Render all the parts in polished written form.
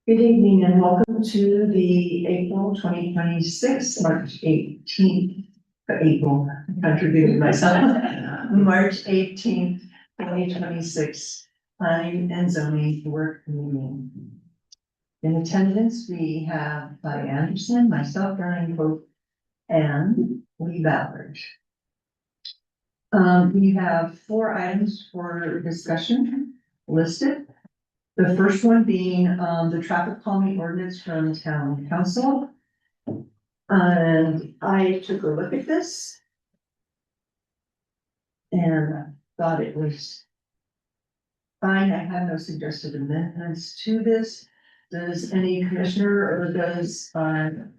Good evening and welcome to the April 2026, March 18th, April, contributing myself, March 18th, 2026, planning and zoning work meeting. In attendance, we have Claudia Anderson, myself, Brian Pope, and Lee Ballard. We have 4 items for discussion listed. The first one being the traffic calming ordinance from town council. And I took a look at this and thought it was fine. I have no suggested amendments to this. Does any commissioner or does the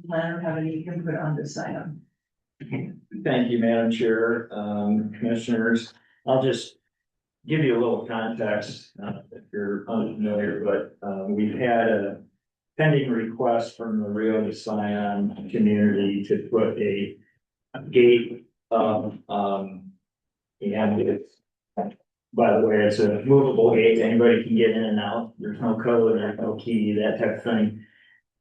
planner have any input on this item? Thank you, Madam Chair, Commissioners. I'll just give you a little context, if you're unfamiliar, but we've had a pending request from the Rio de Sion community to put a gate, and it's, by the way, it's a movable gate. Anybody can get in and out. There's no code, there's no key, that type of thing.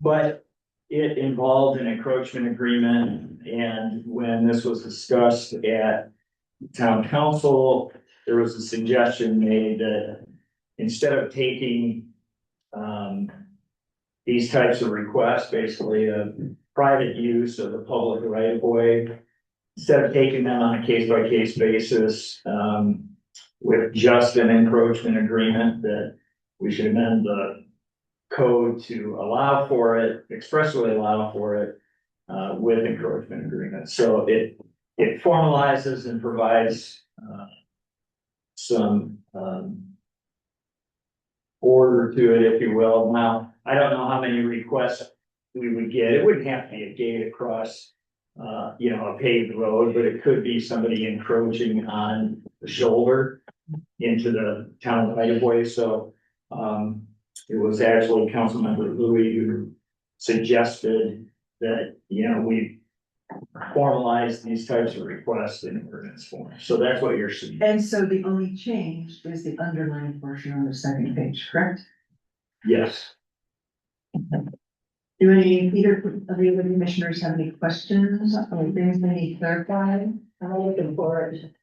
But it involved an encroachment agreement, and when this was discussed at town council, there was a suggestion made that instead of taking these types of requests, basically a private use of the public right of way, instead of taking them on a case-by-case basis with just an encroachment agreement, that we should amend the code to allow for it, expressly allow for it with encroachment agreement. So it formalizes and provides some order to it, if you will. Now, I don't know how many requests we would get. It wouldn't have to be a gate across, a paved road, but it could be somebody encroaching on the shoulder into the town right of way. So it was actually Councilmember Louis who suggested that, we formalize these types of requests in ordinance form. So that's what you're seeing. And so the only change is the underlined portion on the second page, correct? Yes. Do either of the other commissioners have any questions or things they need clarified? I'm looking for it.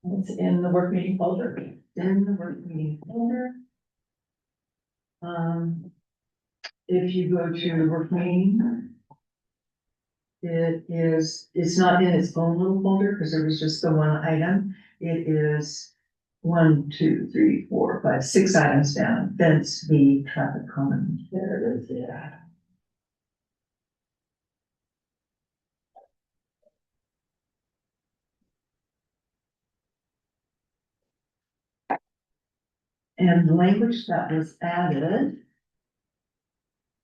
It's in the work meeting folder. In the work meeting folder. If you go to the work meeting, it's not in its own little folder because there was just the one item. It is 1, 2, 3, 4, 5, 6 items down. Fence B traffic calming. There it is. Yeah. And the language that was added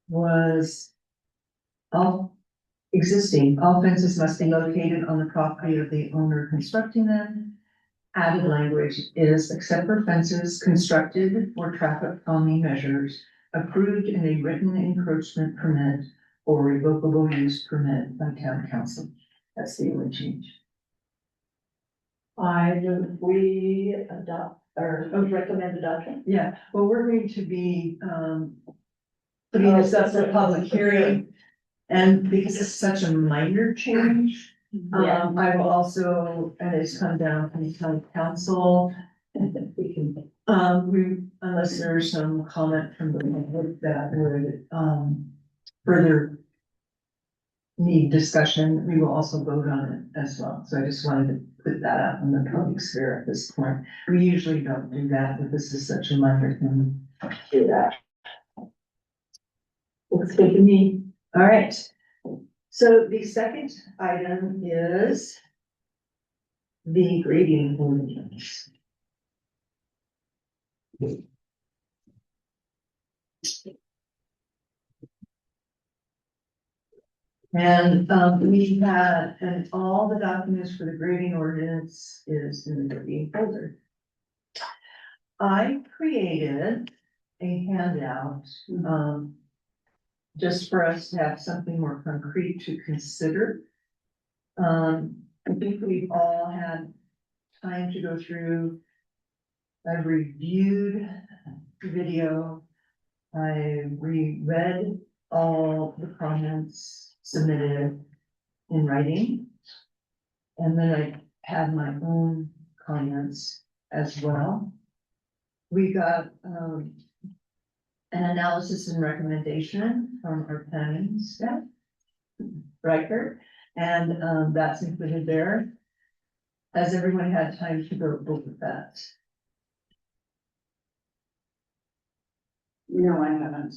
was all fences must be located on the property of the owner constructing them. Added language is except for fences constructed for traffic calming measures approved in a written encroachment permit or revocable use permit by town council. That's the only change. We adopt or recommend adoption. Yeah, well, we're going to be putting this up for public hearing. And because it's such a minor change, Yeah. I will also, and it's come down from the town council. We can, Unless there's some comment from the public that would, further need discussion, we will also vote on it as well. So I just wanted to put that out in the public sphere at this point. We usually don't do that, but this is such a minor thing. do that. Looks good to me. All right. So the second item is the grading ordinance. And we had, and all the documents for the grading ordinance is in the grading folder. I created a handout, just for us to have something more concrete to consider. I think we've all had time to go through. I've reviewed the video. I reread all the comments submitted in writing. And then I had my own comments as well. We got, an analysis and recommendation from our planning staff, Riker, and, that's included there. Has everyone had time to go over that? No, I haven't.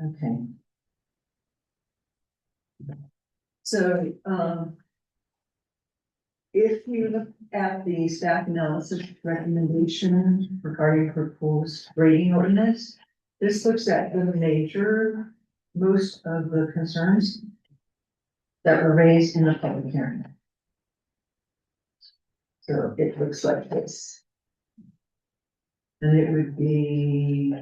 Okay. So, if you look at the staff analysis recommendation regarding proposed grading ordinance, this looks at the major, most of the concerns that were raised in the public hearing. So it looks like this. And it would be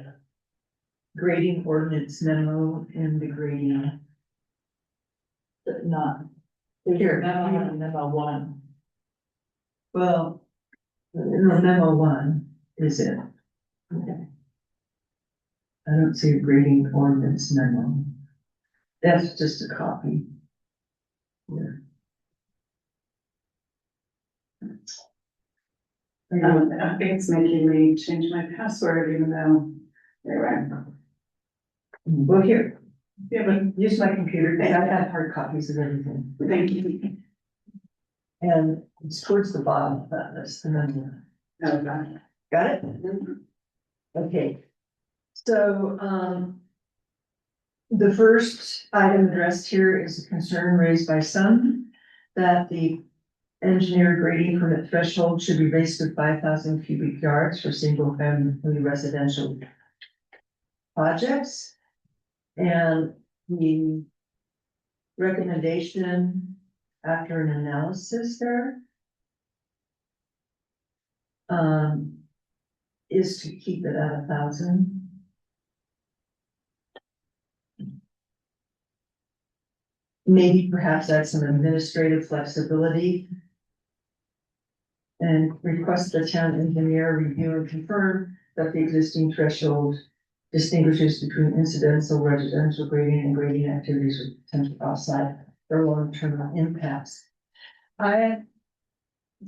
grading ordinance memo and the grading. But not. Here. Memo one. Well, no, memo one is it. Okay. I don't see a grading ordinance memo. That's just a copy. Here. I think it's making me change my password even though, anyway. Well, here, Yeah, but use my computer, because I have hard copies of everything. thank you. And it's towards the bottom of that list, and then, Okay. got it? Okay. So, the first item addressed here is a concern raised by some that the engineer grading permit threshold should be raised to 5,000 cubic yards for single family residential projects. And the recommendation after an analysis there is to keep it at 1,000. Maybe perhaps add some administrative flexibility. And request the town engineer review and confirm that the existing threshold distinguishes between incidental residential grading and grading activities with potential offsite or long-term impacts.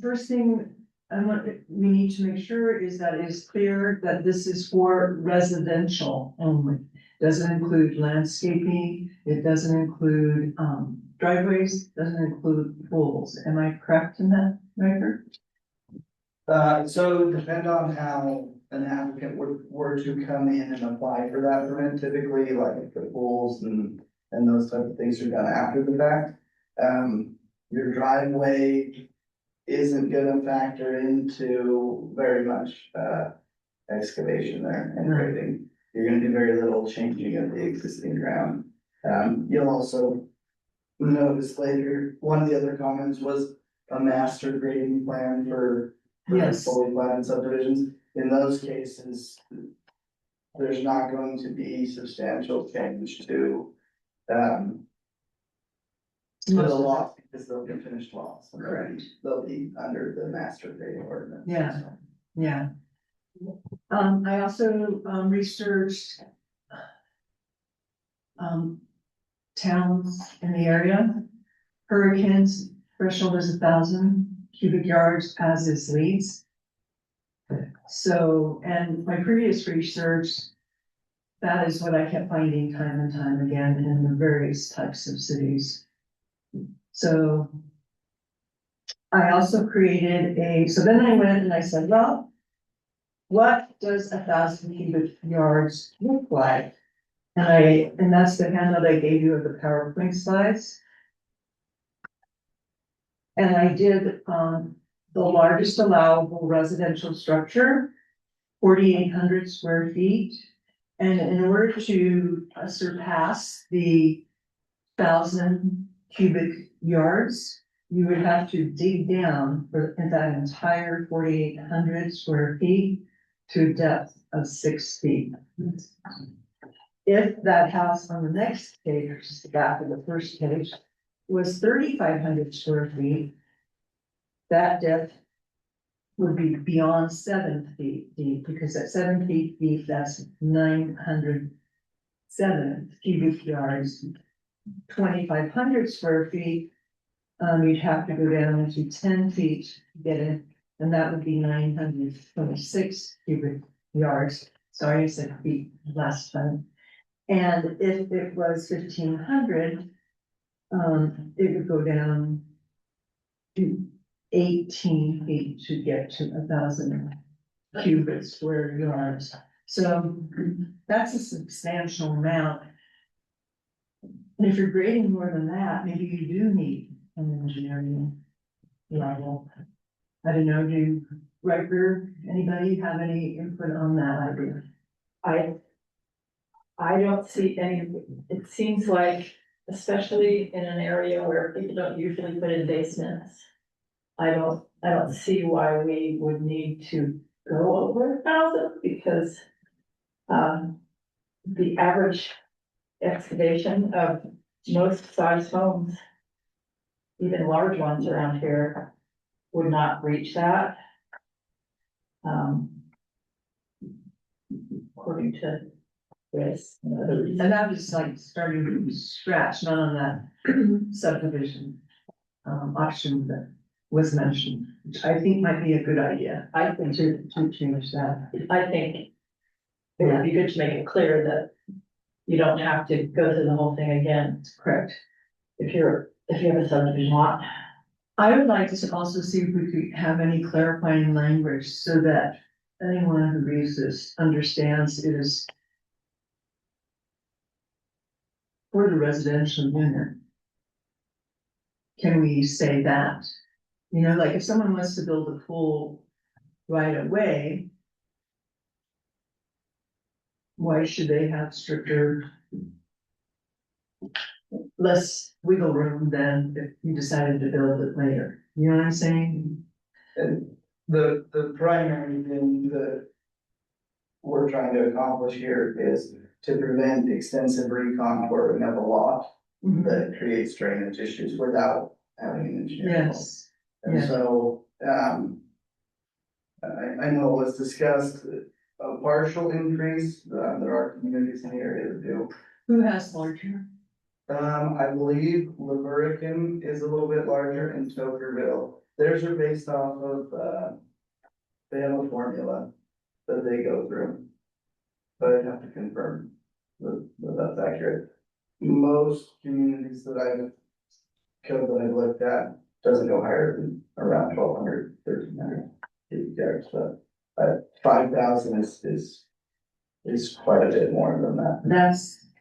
First thing we need to make sure is that it is clear that this is for residential only. Doesn't include landscaping, it doesn't include, driveways, doesn't include pools. Am I correct in that, Riker? So depend on how an applicant were to come in and apply for that permit, typically like the pools and those type of things are done after the fact. Your driveway isn't gonna factor into very much, excavation there and grading. You're gonna do very little changing of the existing ground. You'll also notice later, one of the other comments was a master grading plan for Yes. fully platted subdivisions. In those cases, there's not going to be substantial change to the law, because they'll be finished lots. Correct. They'll be under the master grading ordinance. Yeah. Yeah. I also, researched towns in the area. Hurricanes threshold is 1,000 cubic yards, as is Leeds. So, and my previous research, that is what I kept finding time and time again in the various types of cities. So I also created so then I went and I said, well, what does 1,000 cubic yards look like? And that's the handout I gave you of the PowerPoint slides. And I did, the largest allowable residential structure, 4,800 square feet. And in order to surpass the 1,000 cubic yards, you would have to dig down for that entire 4,800 square feet to a depth of 6 feet. If that house on the next page, which is the back of the first page, was 3,500 square feet, that depth would be beyond 7 feet deep, because at 7 feet deep, that's 907 cubic yards. 2,500 square feet, you'd have to go down to 10 feet to get it, and that would be 926 cubic yards. Sorry, I said feet last time. And if it was 1,500, it would go down to 18 feet to get to 1,000 cubic square yards. So that's a substantial amount. And if you're grading more than that, maybe you do need an engineering level. I don't know, Riker, anybody have any input on that idea? I don't see any, it seems like, especially in an area where people don't usually put in basements. I don't see why we would need to go over 1,000 because. The average excavation of most size homes. Even large ones around here would not reach that. According to this and others. And that was like starting from scratch, not on that subdivision option that was mentioned, which I think might be a good idea. I think to change that. I think it would be good to make it clear that you don't have to go through the whole thing again Correct. if you have a subdivision lot. I would like to also see if we could have any clarifying language so that anyone who reads this understands it is for the residential unit. Can we say that? You know, like if someone wants to build a pool right away, why should they have stricter, less wiggle room than if you decided to build it later? You know what I'm saying? And the primary thing that we're trying to accomplish here is to prevent extensive recontouring of a lot that creates drainage issues without having an engineer. Yes, And yeah. so, I know it was discussed, a partial increase, there are communities in the area that do. Who has larger? I believe Laverican is a little bit larger and Tokerville. Theirs are based off of, they have a formula that they go through. But I'd have to confirm that that's accurate. Most communities that code that I've looked at doesn't go higher than around 1,200, 1,300 cubic yards, but 5,000 is quite a bit more than that.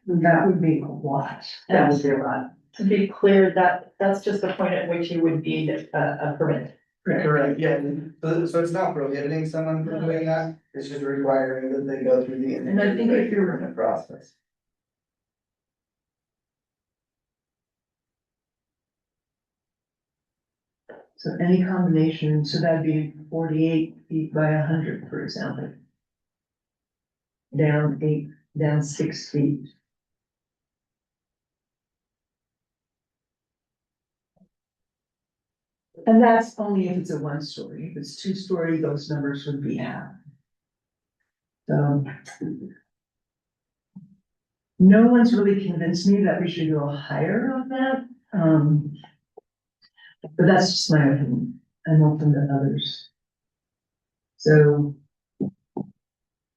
That would be a lot. That would be a lot. To be clear, that's just the point at which you would need a permit. Correct, yeah, so it's not prohibiting someone from doing that, it's just requiring that they go through the. And I think if you're- permit process. So any combination, so that'd be 48 feet by 100, for example. Down 6 feet. And that's only if it's a 1-story. If it's 2-story, those numbers would be half. So. No one's really convinced me that we should go higher on that. But that's just my opinion. I'm open to others. So.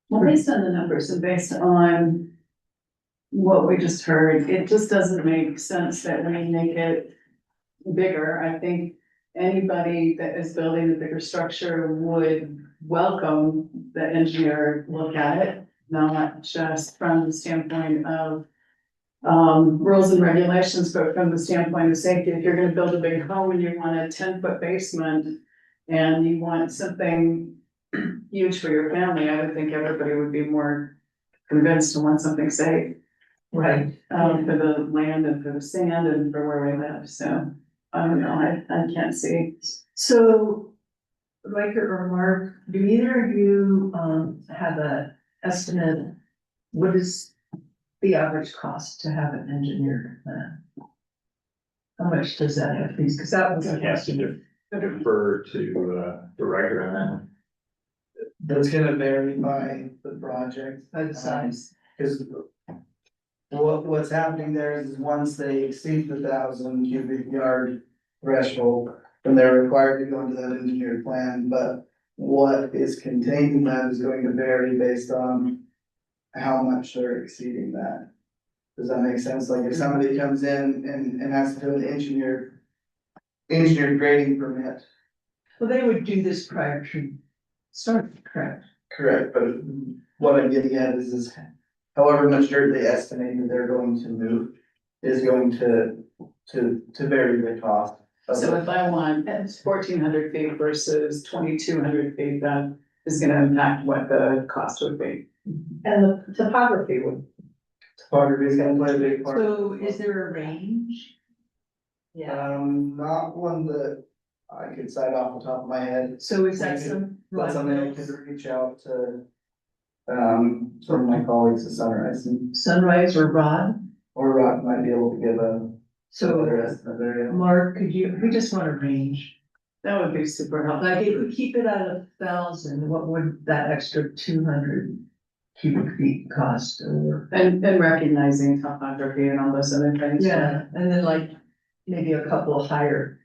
Well, based on the numbers and based on what we just heard, it just doesn't make sense that we make it bigger. I think anybody that is building a bigger structure would welcome the engineer look at it, not just from the standpoint of rules and regulations, but from the standpoint of safety. If you're gonna build a big home and you want a 10-foot basement and you want something huge for your family, I would think everybody would be more convinced to want something safe. Right. For the land and for the sand and for where we live, so I don't know, I can't see. So, Riker or Mark, do either of you, have a estimate? What is the average cost to have an engineered plan? How much does that increase? Because that was a I have to defer to, the record on that. That's gonna vary by the project. by the size. Cause what's happening there is once they exceed the 1,000 cubic yard threshold, then they're required to go into that engineered plan, but what is contained in that is going to vary based on how much they're exceeding that. Does that make sense? Like if somebody comes in and has to do an engineered grading permit. Well, they would do this prior to start, correct? Correct, but what I'm getting at is however much dirt they estimate that they're going to move is going to vary the cost. So if I want 1,400 feet versus 2,200 feet, that is gonna impact what the cost would be. And the topography would, Topography is gonna play a big part. So is there a range? Not one that I could cite off the top of my head. So is that some? That's something I could reach out to, some of my colleagues at Sunrise and, Sunrise or Rod? or Rock might be able to give a better So estimate there, yeah. Mark, could you, we just want a range. That would be super helpful. Like if we keep it at 1,000, what would that extra 200 cubic feet cost or? And recognizing topography and all those other things. Yeah, and then like maybe a couple of higher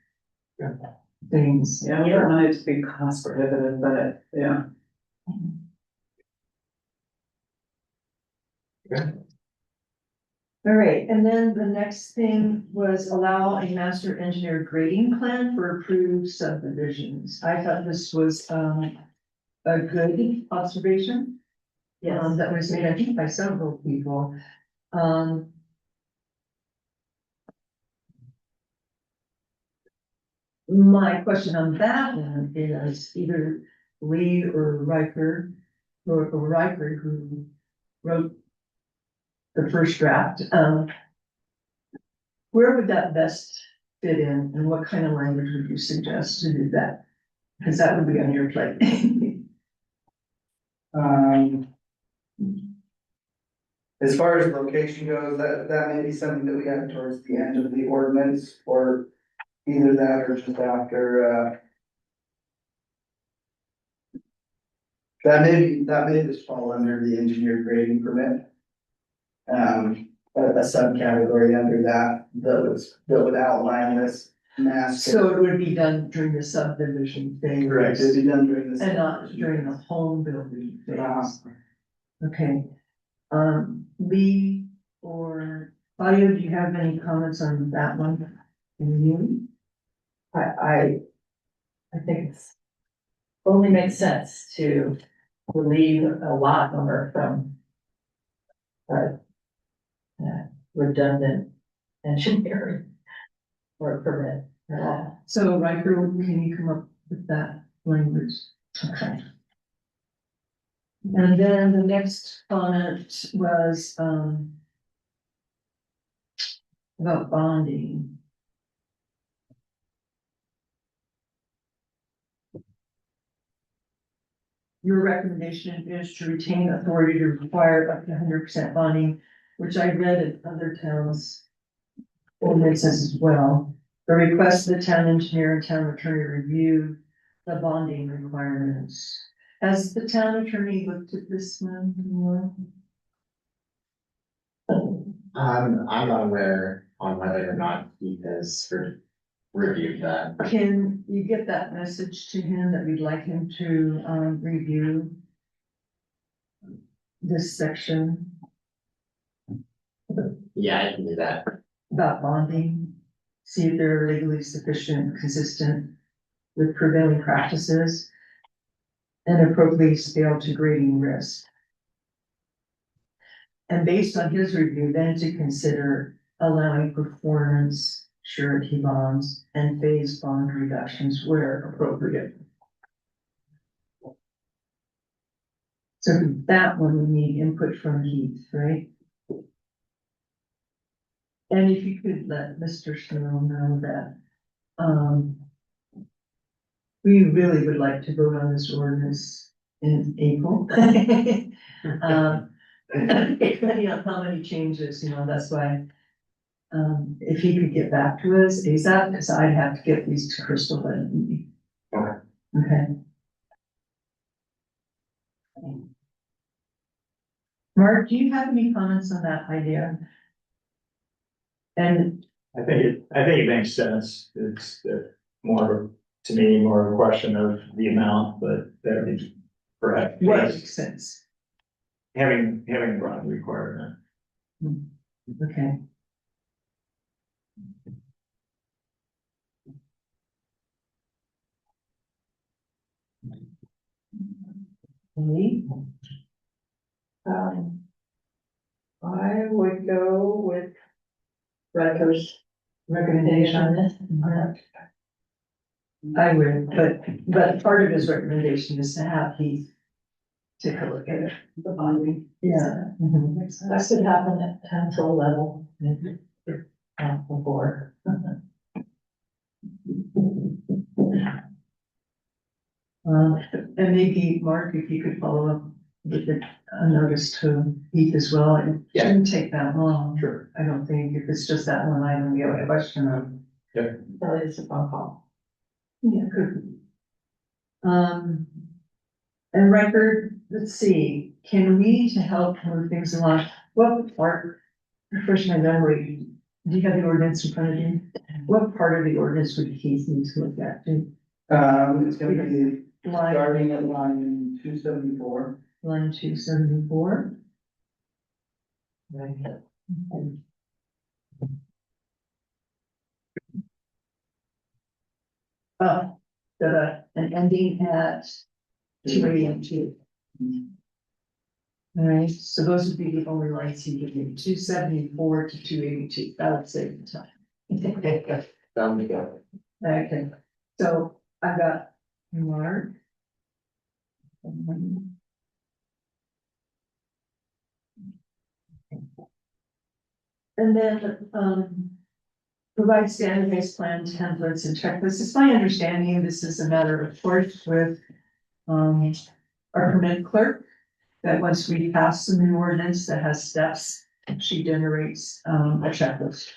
things. Yeah, we don't want it to be cost prohibitive, but yeah. All right, and then the next thing was allow a master engineer grading plan for approved subdivisions. I thought this was a good observation. yes, That was made, I think, by several people. My question on that one is either Lee or Riker, or Riker, who wrote the first draft, where would that best fit in, and what kind of language would you suggest to do that? Because that would be on your plate. As far as location goes, that may be something that we have towards the end of the ordinance, or either that or just after, that may just fall under the engineered grading permit. A subcategory under that would outline this master. So it would be done during the subdivision phase. Correct, it'd be done during this. And not during the home building Uh-huh. phase. Okay. Lee or Claudia, do you have any comments on that one? And you? I think it's only makes sense to relieve a lot number from redundant engineering or permit at all. So Riker, can you come up with that language? Okay. And then the next comment was, about bonding. Your recommendation is to retain authority to require up to 100% bonding, which I read in other towns. Ordinances as well. The request of the town engineer and town attorney review the bonding requirements. Has the town attorney looked at this one? I'm not aware on whether or not he has reviewed that. Can you get that message to him that we'd like him to, review this section Yeah, I can do that. about bonding? See if they're legally sufficient, consistent with prevailing practices and appropriately scale to grading risk. And based on his review, then to consider allowing performance surety bonds and phase bond reductions where appropriate. So for that one, we need input from Heath, right? And if you could let Mr. Snow know that, we really would like to vote on this ordinance in April. Depending on how many changes, that's why. if he could get back to us ASAP, because I'd have to get these to Crystal by the meeting. Okay. Okay. Mark, do you have any comments on that idea? And I think it makes sense. It's more, to me, more of a question of the amount, but that is correct. what makes sense? Having a broad requirement. Okay. Lee? I would go with Rutgers Recommendation? on this. I would, but part of his recommendation is to have Heath take a look at it. The bonding. Yeah. Mhm. That could happen at council level. Before. And maybe, Mark, if you could follow up with a notice to Heath as well, it Yeah. shouldn't take that long. Sure. I don't think, if it's just that one item, we have a question of. That is a phone call. Yeah, could be. And record, let's see, can we, to help move things along, what part, refresh my memory, do you have the ordinance in front of you? What part of the ordinance would Keith need to look at? It's gonna be Line, starting at line 274. line 274? Oh, an ending at 282. All right, so those would be the only lines you give me, 274 to 282, that would save the time. Sounds good. Okay, so I got Mark. And then, provide standard-based plan templates and checklists. It's my understanding this is a matter of course with, our permit clerk. That once we pass the new ordinance that has steps, she generates, a checklist.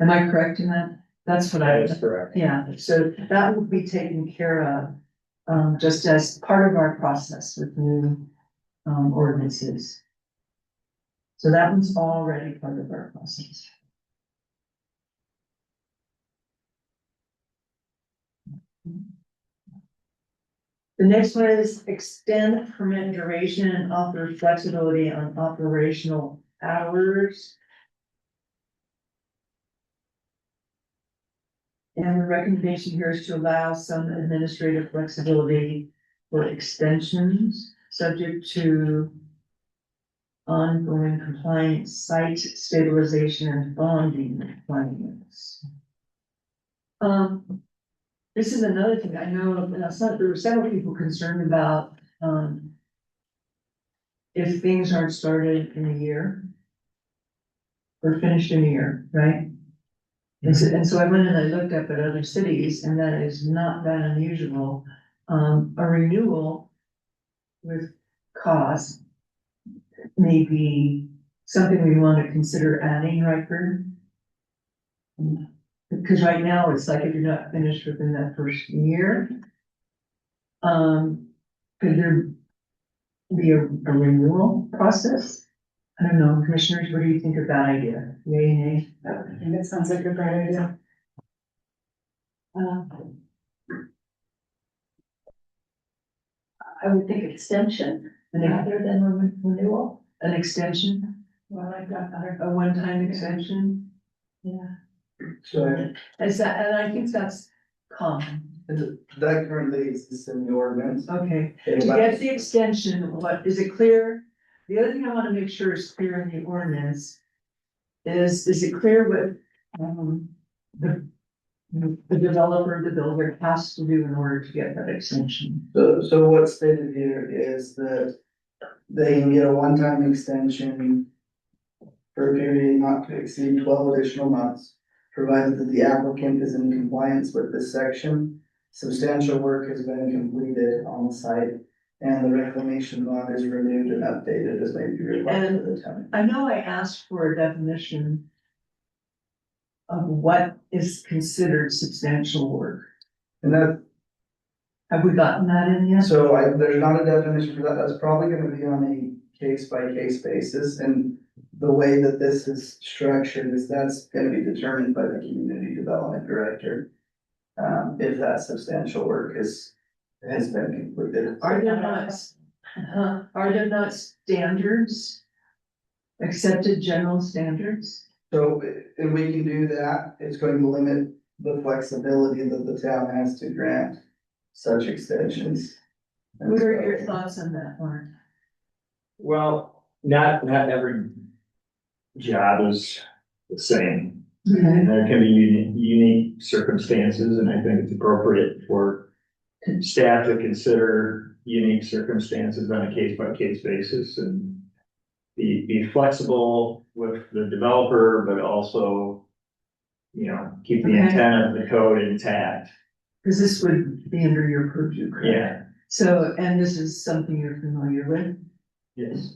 Am I correct in that? That's what I. That is correct. Yeah, so that will be taken care of, just as part of our process with new, ordinances. So that one's already part of our process. The next one is extend permit duration and offer flexibility on operational hours. And the recommendation here is to allow some administrative flexibility for extensions, subject to ongoing compliance, site stabilization and bonding requirements. This is another thing I know, there were several people concerned about, if things aren't started in a year or finished in a year, right? And so I went and I looked up at other cities, and that is not that unusual. A renewal with cause may be something we want to consider adding, Riker. Because right now, it's like if you're not finished within that first year. Could there be a renewal process? I don't know, commissioners, what do you think of that idea? Yay, nay? I think it sounds like a great idea. I would think extension rather than renewal. An extension, Well, I got better. a one-time extension? Yeah. So Is that, and I think that's common. that currently exists in the ordinance. Okay, to get the extension, what, is it clear? The other thing I wanna make sure is clear in the ordinance. Is it clear what, the developer, the builder has to do in order to get that extension? So what's stated here is that they can get a one-time extension for a period not to exceed 12 additional months, provided that the applicant is in compliance with this section. Substantial work has been completed on the site and the reclamation bond is renewed and updated as may be required for the town. I know I asked for a definition of what is considered substantial work. And that, Have we gotten that in yet? so there's not a definition for that, that's probably gonna be on a case by case basis, and the way that this is structured is that's gonna be determined by the community development director. If that substantial work has been completed. Are there not standards? Accepted general standards? So if we can do that, it's going to limit the flexibility that the town has to grant such extensions. And What are your so- thoughts on that, Mark? Well, not every job is the same. Okay. And there can be unique circumstances, and I think it's appropriate for staff to consider unique circumstances on a case-by-case basis and be flexible with the developer, but also, keep the Okay. intent of the code intact. Because this would be under your purview, correct? Yeah, So, and this is something you're familiar with? yes.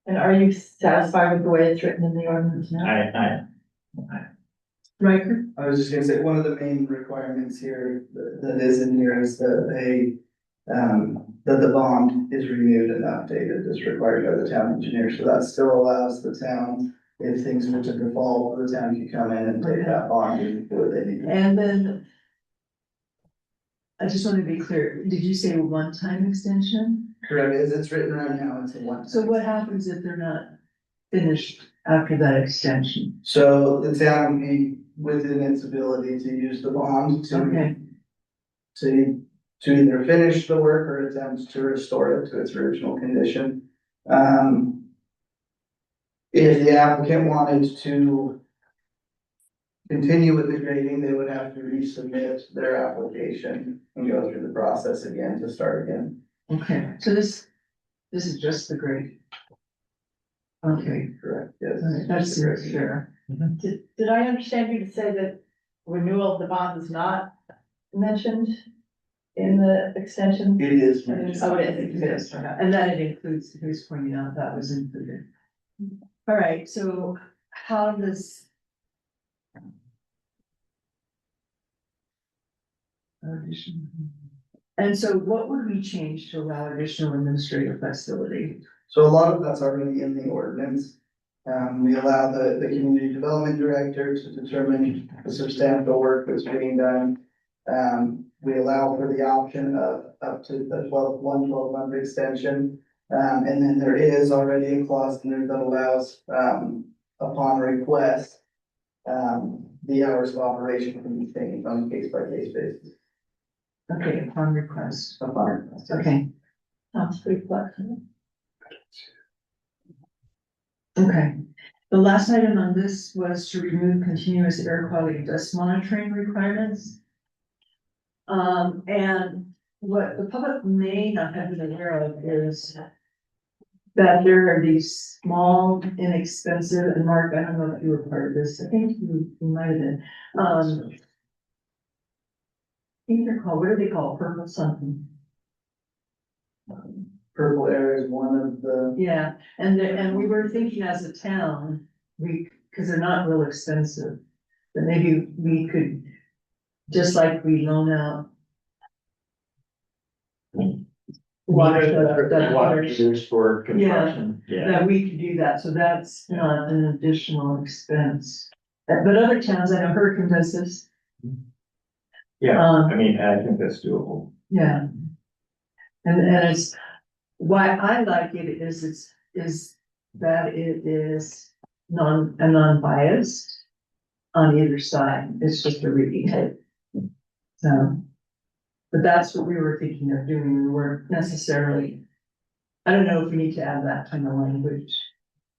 And are you satisfied with the way it's written in the ordinance now? Riker? I was just gonna say, one of the main requirements here that is in here is that that the bond is renewed and updated as required by the town engineer, so that still allows the town, if things were to default, the town can come in and take that bond and do what they need. And then I just want to be clear, did you say a one-time extension? Correct, as it's written right now, it's a one. So what happens if they're not finished after that extension? So the town would be within its ability to use the bond Okay, to either finish the work or attempt to restore it to its original condition. If the applicant wanted to continue with the grading, they would have to resubmit their application and go through the process again to start again. okay, so this is just the grade. Okay, Correct, yes. all right, that seems fair. Did I understand you to say that renewal of the bond is not mentioned in the extension? It is. Oh, it is. Yes, and that it includes, who's pointing out that was included. All right, so how does? And so what would we change to allow additional administrative flexibility? So a lot of that's already in the ordinance. We allow the community development director to determine the substantial work that's being done. We allow for the option of up to the 12-month extension. And then there is already a clause in there that allows, upon request, the hours of operation can be changed on a case by case basis. Okay, upon request, Upon request. okay, Sounds pretty flexible. okay. The last item on this was to remove continuous air quality dust monitoring requirements. And what the public may not have been aware of is that there are these small, inexpensive, and Mark, I don't know if you were part of this, I think you might have been. I think they're called, what are they called, purple something? Purple air is one of the, Yeah, and we were thinking as a town, because they're not real expensive, that maybe we could, just like we loan out Water users for construction, yeah. that we could do that, so that's not an additional expense. But other towns, I know Hurricane does this. Yeah, Um, I mean, I think that's doable. Yeah. And it's, why I like it is that it is non-biased on either side, it's just a reading. So, but that's what we were thinking of doing, we weren't necessarily, I don't know if we need to add that kind of language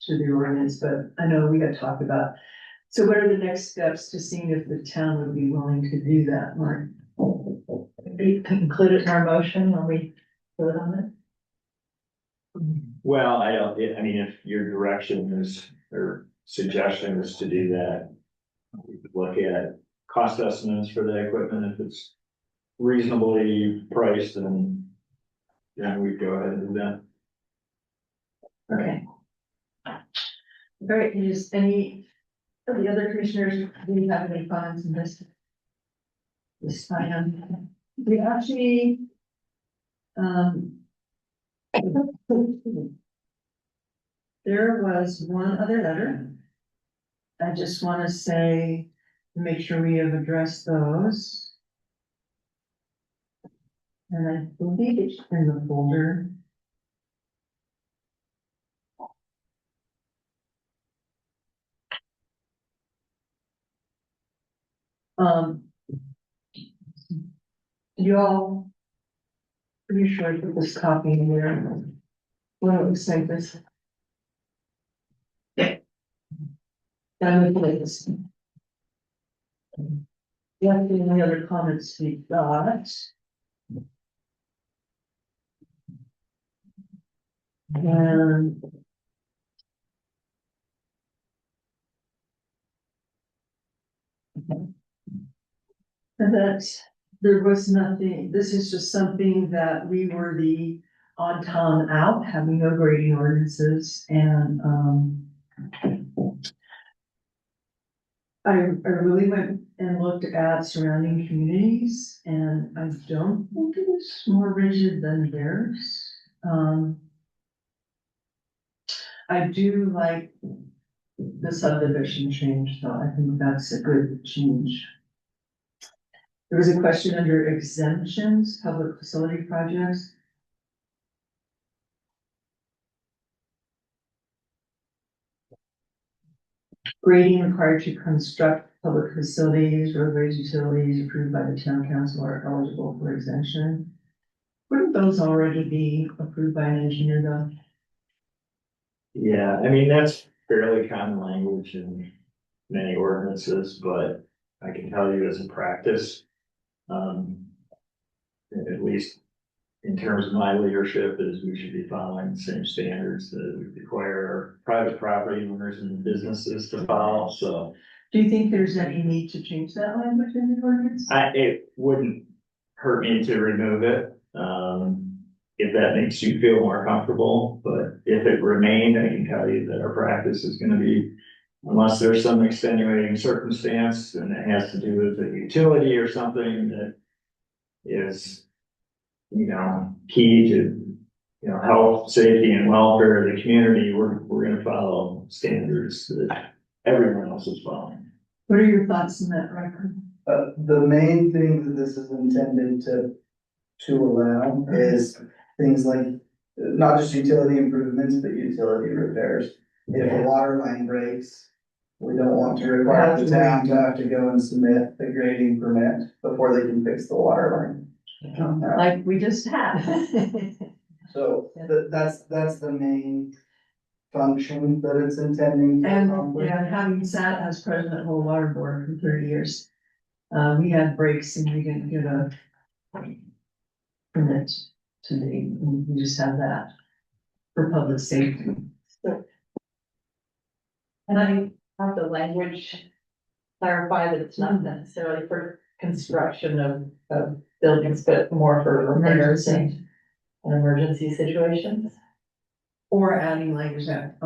to the ordinance, but I know we got talked about. So what are the next steps to seeing if the town would be willing to do that, Mark? Be included in our motion when we vote on it? Well, I mean, if your direction is, or suggestion is to do that, we could look at cost estimates for the equipment if it's reasonably priced, and then we go ahead and do that. Okay. All right, is any of the other commissioners, do you have any comments on this? This item, we actually, there was one other letter. I just want to say, make sure we have addressed those. And I believe it's in the folder. You all. Pretty sure I put this copy in there. Well, it looks like this. That would this. Yeah, any other comments we got? And. And that there was nothing, this is just something that we were the odd town out, having no grading ordinances and, I really went and looked at surrounding communities and I don't think it was more rigid than theirs. I do like the subdivision change though, I think that's a good change. There was a question under exemptions, public facility projects. Grading required to construct public facilities, roadways, utilities approved by the town council are eligible for exemption. Wouldn't those already be approved by an engineer though? Yeah, I mean, that's fairly common language in many ordinances, but I can tell you as a practice. At least in terms of my leadership, is we should be following the same standards that we require our private property owners and businesses to follow, so. Do you think there's any need to change that language in the ordinance? It wouldn't hurt me to remove it, if that makes you feel more comfortable, but if it remained, I can tell you that our practice is gonna be, unless there's some extenuating circumstance and it has to do with a utility or something that is, key to, health, safety and welfare of the community, we're gonna follow standards that everyone else is following. What are your thoughts on that, Riker? The main thing that this is intended to allow is things like, not just utility improvements, but utility repairs. If a water line breaks, we don't want to require the town to have to go and submit a grading permit before they can fix the water line. Like we just had. So that's the main function that it's intending to And, accomplish. yeah, having sat as president of the water board for 30 years, we had breaks and we didn't get a permit to the, we just have that for public safety. And I have the language clarify that it's not necessarily for construction of buildings, but more for repairs and emergency situations. Or adding language that,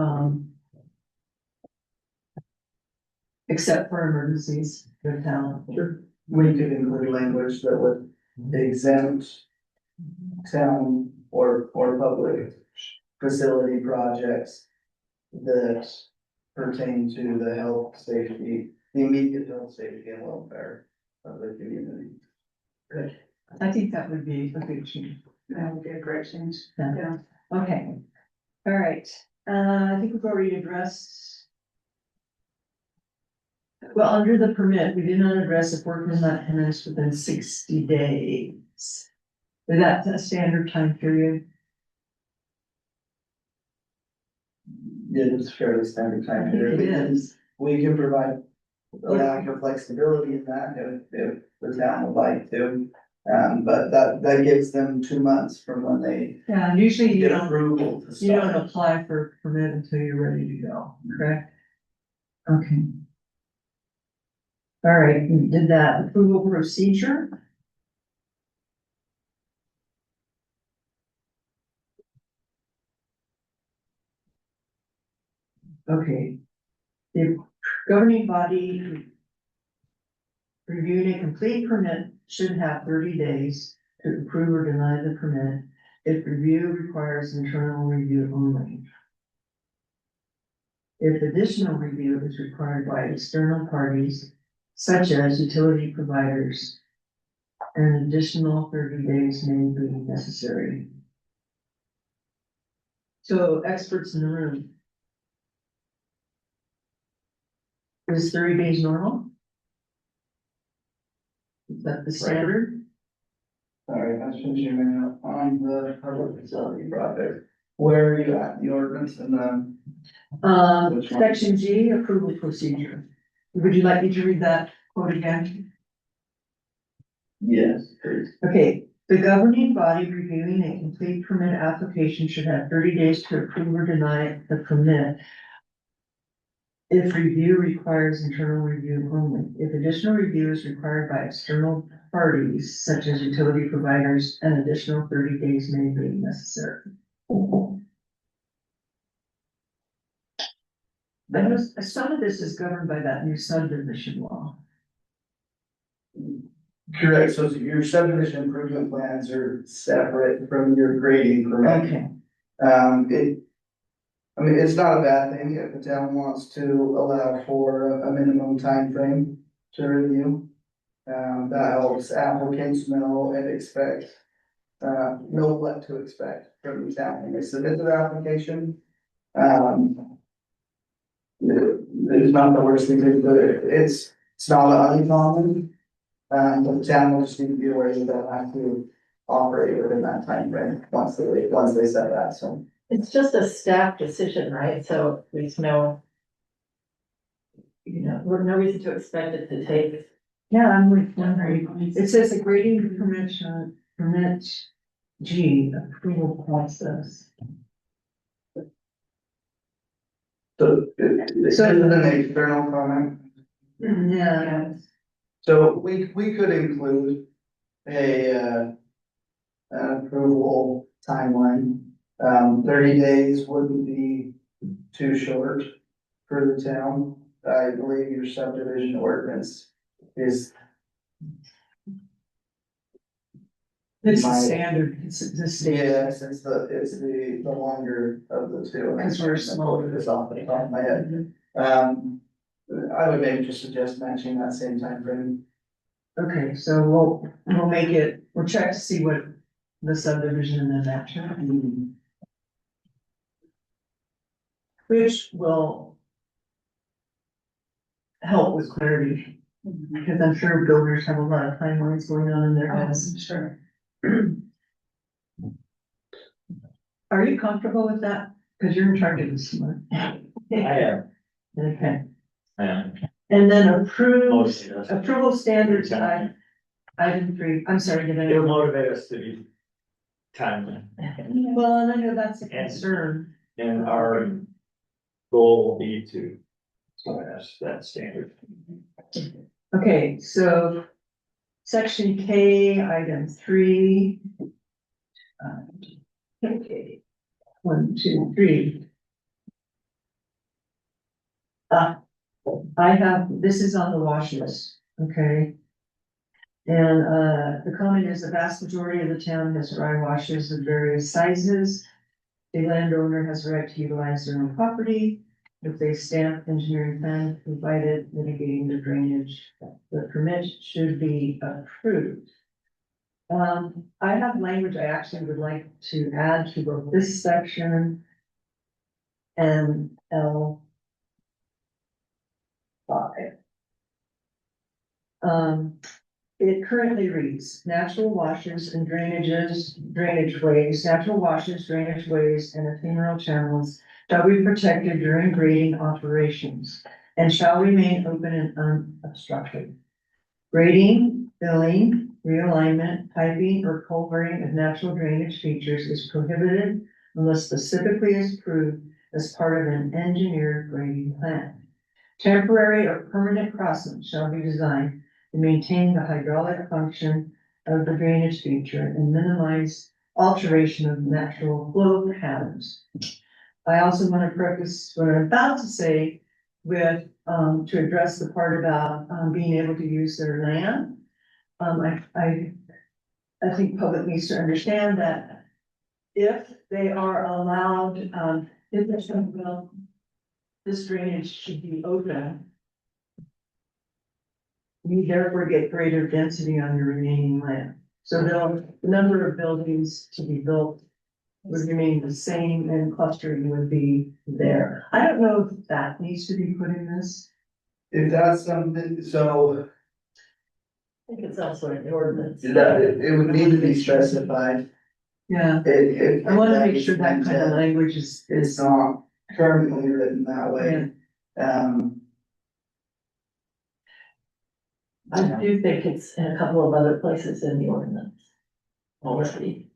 except for emergencies, the town. We could include language that would exempt town or public facility projects that pertain to the health, safety, the immediate health, safety and welfare of the community. Good. I think that would be a good change. That would be a great change. Yeah. Okay. All right. I think we've already addressed. Well, under the permit, we did not address if work is not commenced within 60 days. Is that a standard time period? Yeah, it's fairly standard time It period. is. We can provide a lack of flexibility in that if the town would like to. But that gives them 2 months from when they Yeah, and usually you get don't, approval to you don't start. apply for a permit until you're ready to go, correct? Okay. All right, we did that approval procedure. Okay. The governing body reviewing a complete permit should have 30 days to approve or deny the permit if review requires internal review only. If additional review is required by external parties, such as utility providers, an additional 30 days may be necessary. So experts in the room. Is 30 days normal? Is that the standard? Sorry, I was finishing up on the public facility project. Where are you at, the ordinance and then? Which one? Section G, approval procedure. Would you like me to read that quote again? Yes, please. Okay, the governing body reviewing a complete permit application should have 30 days to approve or deny the permit. If review requires internal review only, if additional review is required by external parties such as utility providers, an additional 30 days may be necessary. I know some of this is governed by that new subdivision law. Correct, so your subdivision improvement plans are separate from your grading permit. Okay, I mean, it's not a bad thing if the town wants to allow for a minimum time frame to review. That helps applicants know and expect, know what to expect from the town when they submit their application. It's not the worst thing to do, but it's not uncommon. But the town will just need to be aware that they'll have to operate within that time frame once they set that, so. It's just a staff decision, right? So there's no, no reason to expect it to take. yeah, I'm with Henry. It says a grading permit G approval process. So it's an external comment. Yeah, So we could include an approval timeline. 30 days wouldn't be too short for the town. I believe your subdivision ordinance is. it's the My- standard, it's the state. Yes, it's the longer of the two. Because we're smaller. It's off the top of my head. I would maybe just suggest matching that same time frame. Okay, so we'll make it, we'll check to see what the subdivision and then that term. Which will help with clarity, because I'm sure builders have a lot of timelines going on in their heads. Sure. Are you comfortable with that? Because you're in charge of this one. I am, Okay, I am. and then approve, Mostly does. approval standards, item 3, I'm sorry, did It'll I? motivate us to be timely, Well, and I know that's a concern. and our goal will be to pass that standard. Okay, so section K, item 3. Okay, 1, 2, 3. I have, this is on the wash list, okay? And, the comment is the vast majority of the town has dry washes of various sizes. The landowner has the right to utilize their own property. If they stamp engineering plan provided mitigating the drainage, the permit should be approved. I have language I actually would like to add to both this section and L5. It currently reads, natural washes and drainage ways, natural washes, drainage ways, and ephemeral channels shall be protected during grading operations and shall remain open and unobstructed. Grading, filling, realignment, piping, or culverting of natural drainage features is prohibited unless specifically is approved as part of an engineered grading plan. Temporary or permanent crossings shall be designed to maintain the hydraulic function of the drainage feature and minimize alteration of natural flow patterns. I also want to preface what I'm about to say with, to address the part about, being able to use their land. I think public needs to understand that if they are allowed, if there's some, well, this drainage should be open. You therefore get greater density on your remaining land. So the number of buildings to be built would remain the same and clustering would be there. I don't know if that needs to be put in this. If that's something, so I think it's also in the ordinance. that it would need to be specified. Yeah, If I want to that make is sure that kind of intent. language It's is, not currently written that way. I do think it's in a couple of other places in the ordinance already.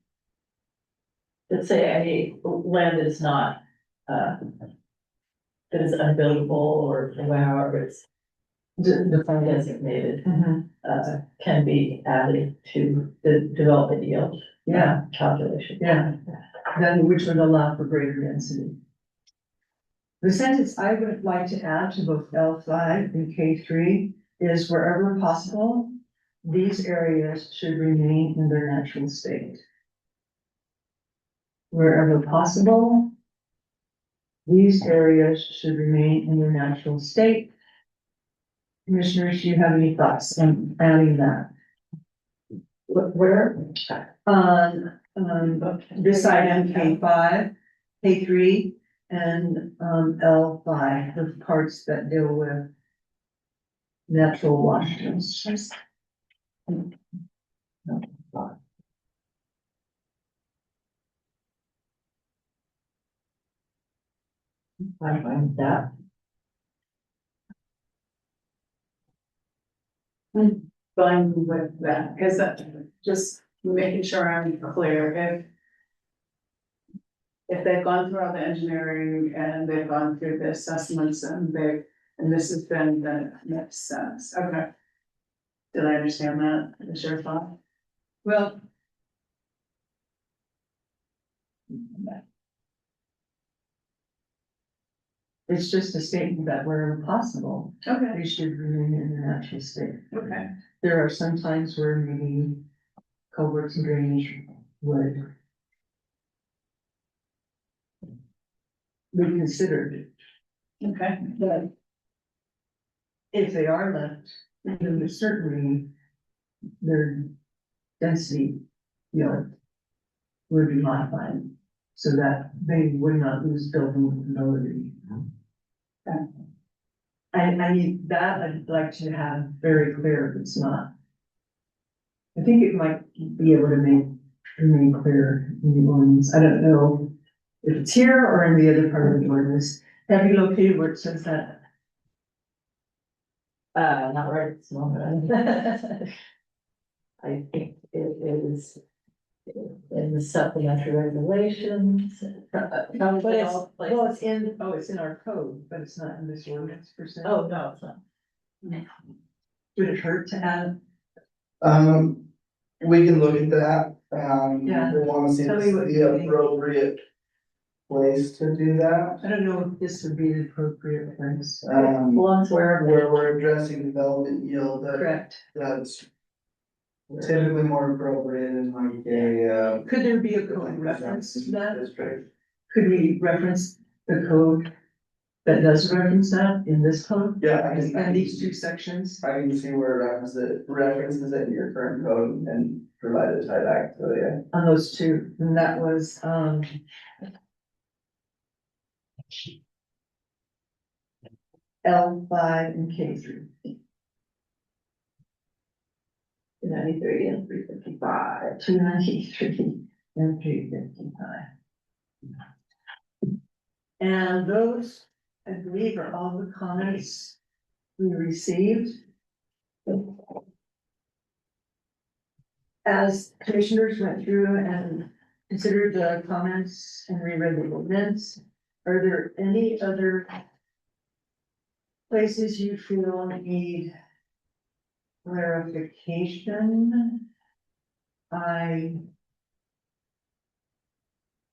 That say any land that is not, that is unbuildable or however it's defined as. designated, Mhm. can be added to the development yield. Yeah, Calculation. yeah, then which would allow for greater density. The sentence I would like to add to both L5 and K3 is wherever possible, these areas should remain in their natural state. Wherever possible, these areas should remain in their natural state. Commissioners, do you have any thoughts on adding that? Where? This item, K5, K3, and, L5, the parts that deal with natural washrooms. I find that. Fine with that, because that, just making sure I'm clear, if they've gone through all the engineering and they've gone through the assessments and and this has been, then it makes sense, okay. Did I understand that, is your thought? Well. It's just a statement that wherever possible, Okay, they should remain in their natural state. okay, There are some times where maybe culverts and drainage would be considered, okay, but if they are left, then certainly their density, you know, would be modified so that they would not lose building ability. And I need that, I'd like to have very clear if it's not. I think it might be able to remain clear in the ordinance. I don't know if it's here or in the other part of the ordinance. Have you located where it says that? Not right at this moment. I think it is in the supplementary regulations. But it's in our code, but it's not in this ordinance per se. Oh, no, it's not. Would it hurt to add? We can look at that, Yeah. we wanna see Tell this me what the you think. appropriate place to do that. I don't know if this would be the appropriate place. Belongs where. Where we're addressing development yield, Correct. that's typically more appropriate in like a, Could there be a code reference to that? district. Could we reference the code that does reference that in this code? Yeah, I can, And these two sections? I can see where it references it in your current code and provide a tie back to it, On those two, and that was, L5 and K3. 93 and 355. 293 and 355. And those, I believe, are all the comments we received. As commissioners went through and considered the comments and reread the ordinance, are there any other places you feel need clarification?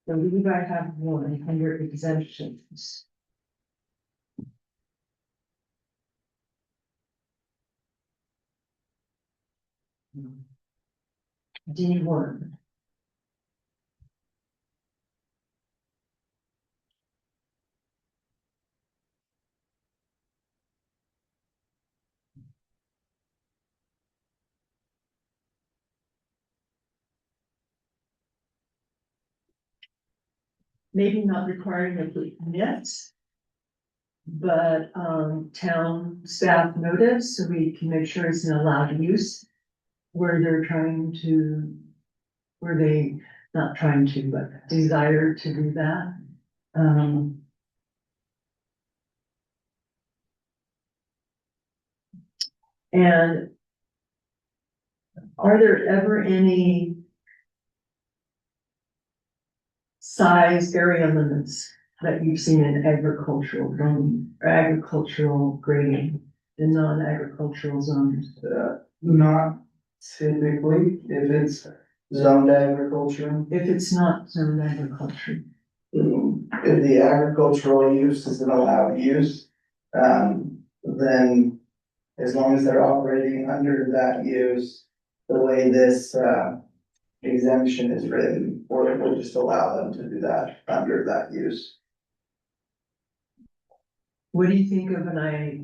I believe I have one under exemptions. D1. Maybe not requiring a permits. But, town staff notice, so we can make sure it's an allowed use. Where they're trying to, where they, not trying to, but desire to do that. And are there ever any size area limits that you've seen in agricultural, from agricultural grading in non-agricultural zones? Not typically, if it's zoned agriculture. If it's not zone agriculture, If the agricultural use is an allowed use, then as long as they're operating under that use, the way this, exemption is written, or it will just allow them to do that under that use. what do you think of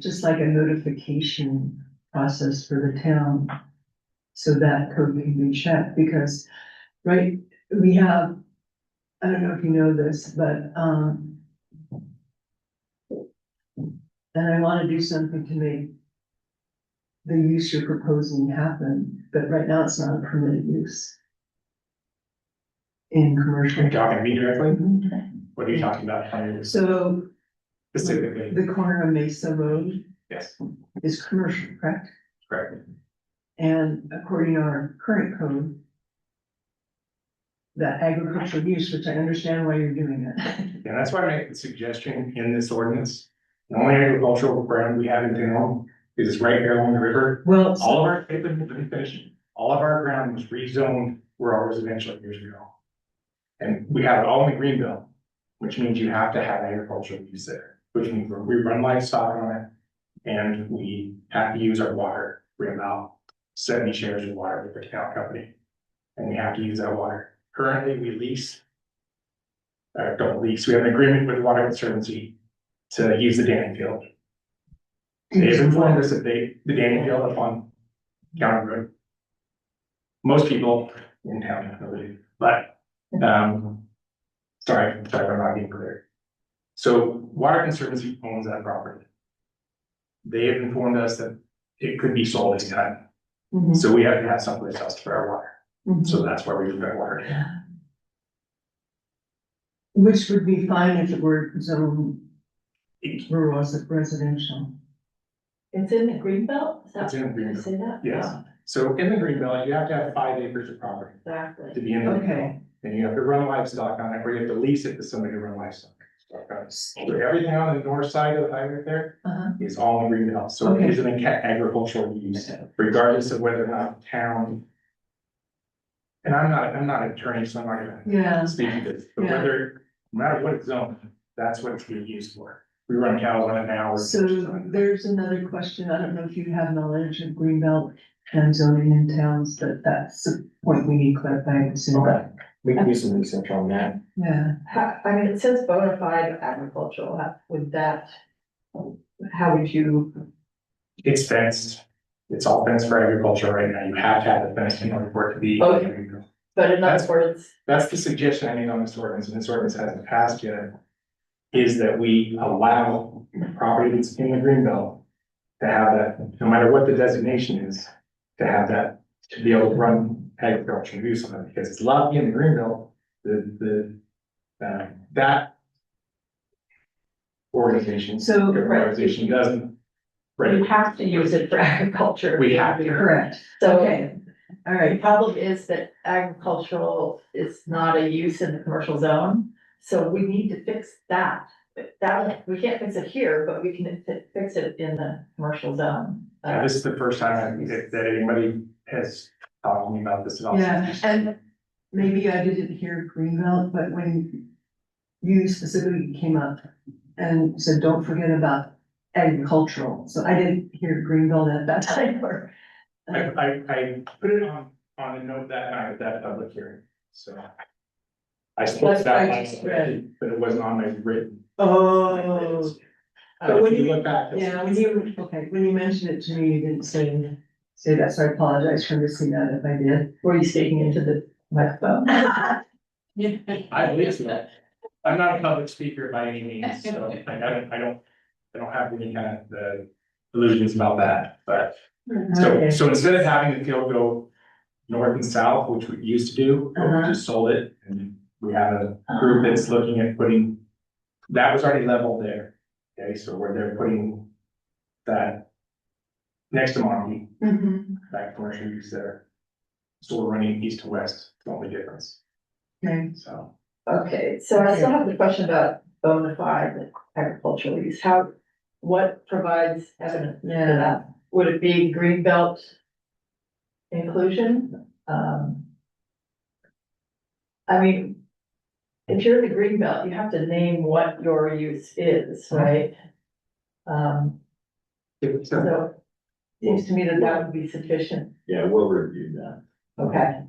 just like a notification process for the town? So that code can be checked, because, right, we have, I don't know if you know this, but, and I wanna do something to make the use you're proposing happen, but right now it's not a permitted use. In commercial. You're talking to me directly? What are you talking about? So Specifically, the corner of Mesa Road yes, is commercial, correct? correct. And according to our current code, that agricultural use, which I understand why you're doing it. And that's why I make the suggestion in this ordinance. The only agricultural ground we have in town is right here along the river. Well, All of our, let me finish. All of our ground was rezoned where our residential years ago. And we have it all in the green belt, which means you have to have agricultural use there, which means we run livestock on it. And we have to use our water. We have about 70 shares of water with the town company. And we have to use that water. Currently, we lease. Don't lease, we have an agreement with the Water Conservancy to use the Danny Field. They've informed us that the Danny Field up on County Road. Most people in town know it, but, sorry if I'm not being clear. So Water Conservancy owns that property. They have informed us that it could be sold anytime, Mhm, so we have to have someplace else for our water, mhm. so that's why we do that water. Which would be fine if it were zone rural as a residential. It's in the green belt? Is that- It's in the green did I belt. say that? Yes. Yeah, So in the green belt, you have to have 5 acres of property exactly. to be in the green Okay. belt. And you have to run livestock on it, or you have to lease it to somebody to run livestock on it. So everything on the north side of the highway there Uh-huh. is all in the green belt, so Okay. it isn't an agricultural use, regardless of whether or not the town. And I'm not an attorney, so I'm not gonna Yeah, speak to this, but Yeah. whether, no matter what it's zoned, that's what it's being used for. We run cows on it now. so there's another question, I don't know if you have knowledge of greenbelt and zoning in towns, but that's the point we need clarified soon. Okay, we can do some research on that. Yeah, I mean, it says bona fide agricultural, would that, how would you, It's fenced. It's all fenced for agriculture right now. You have to have it fenced in order for it to be. Okay. but in other That's- words, That's the suggestion I made on this ordinance, and this ordinance hasn't passed yet. Is that we allow property that's in the green belt to have that, no matter what the designation is, to have that, to be able to run agricultural use on it, because it's allowed to be in the green belt, that organization, so, organization doesn't. you Right, have to use it for agriculture. We have to. correct, So okay, all the right, problem is that agricultural is not a use in the commercial zone, so we need to fix that. That, we can't fix it here, but we can fix it in the commercial zone. this is the first time that anybody has talked to me about this at all. Yeah. And maybe I didn't hear Greenbelt, but when you specifically came up and said, don't forget about agricultural, so I didn't hear Greenbelt at that time, or. I put it on a note that night at that public hearing, so. I spoke That's that what I last just read. but it wasn't on my written. Oh. But when If you you, look back, you'll see. yeah, when you mentioned it to me, you didn't say that, so I apologize for missing that if I did. Were you speaking into the microphone? I believe so. I'm not a public speaker by any means, so I don't have any kind of illusions about that, but. Okay. So instead of having the field go north and south, which we used to do, but we Uh-huh. just sold it, and we have a group that's looking at putting. That was already leveled there, okay, so where they're putting that next to Monty, Mhm. that commercial use there. So we're running east to west, the only difference, Okay, so. Okay, so I still have the question about bona fide agricultural use. What provides evidence for Yeah. that? Would it be green belt inclusion? I mean, if you're in the green belt, you have to name what your use is, right? So it seems to me that that would be sufficient. Yeah, we'll review that. Okay,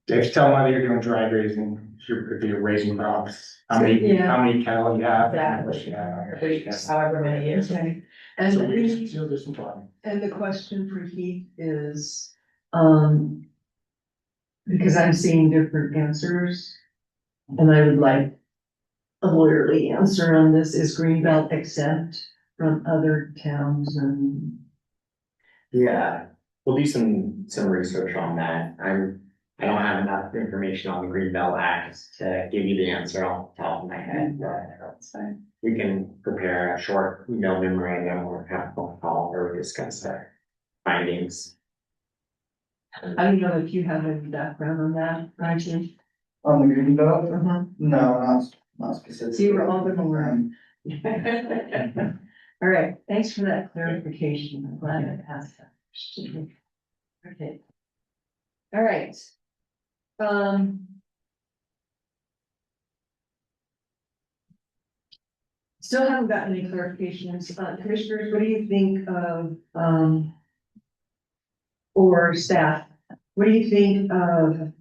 They have to tell them whether you're doing dry grazing, if you're raising crops, how many cattle you have. exactly. Yeah. However many years. okay. So And we the, still do some farming. and the question for Heath is, because I'm seeing different answers, and I would like a lawyerly answer on this, is Greenbelt exempt from other towns and? Yeah, we'll do some research on that. I don't have enough information on the Greenbelt Act to give you the answer off the top of my head, but That's fine. we can prepare a short, memorandum or have a phone call where we discuss our findings. I don't know if you have any background on that, Ryan. On the green belt? Uh-huh. No, not specifically. So you were all the more. All right, thanks for that clarification. I'm glad I asked that question. Okay. All right. Still haven't gotten any clarifications. Commissioners, what do you think of, or staff, what do you think of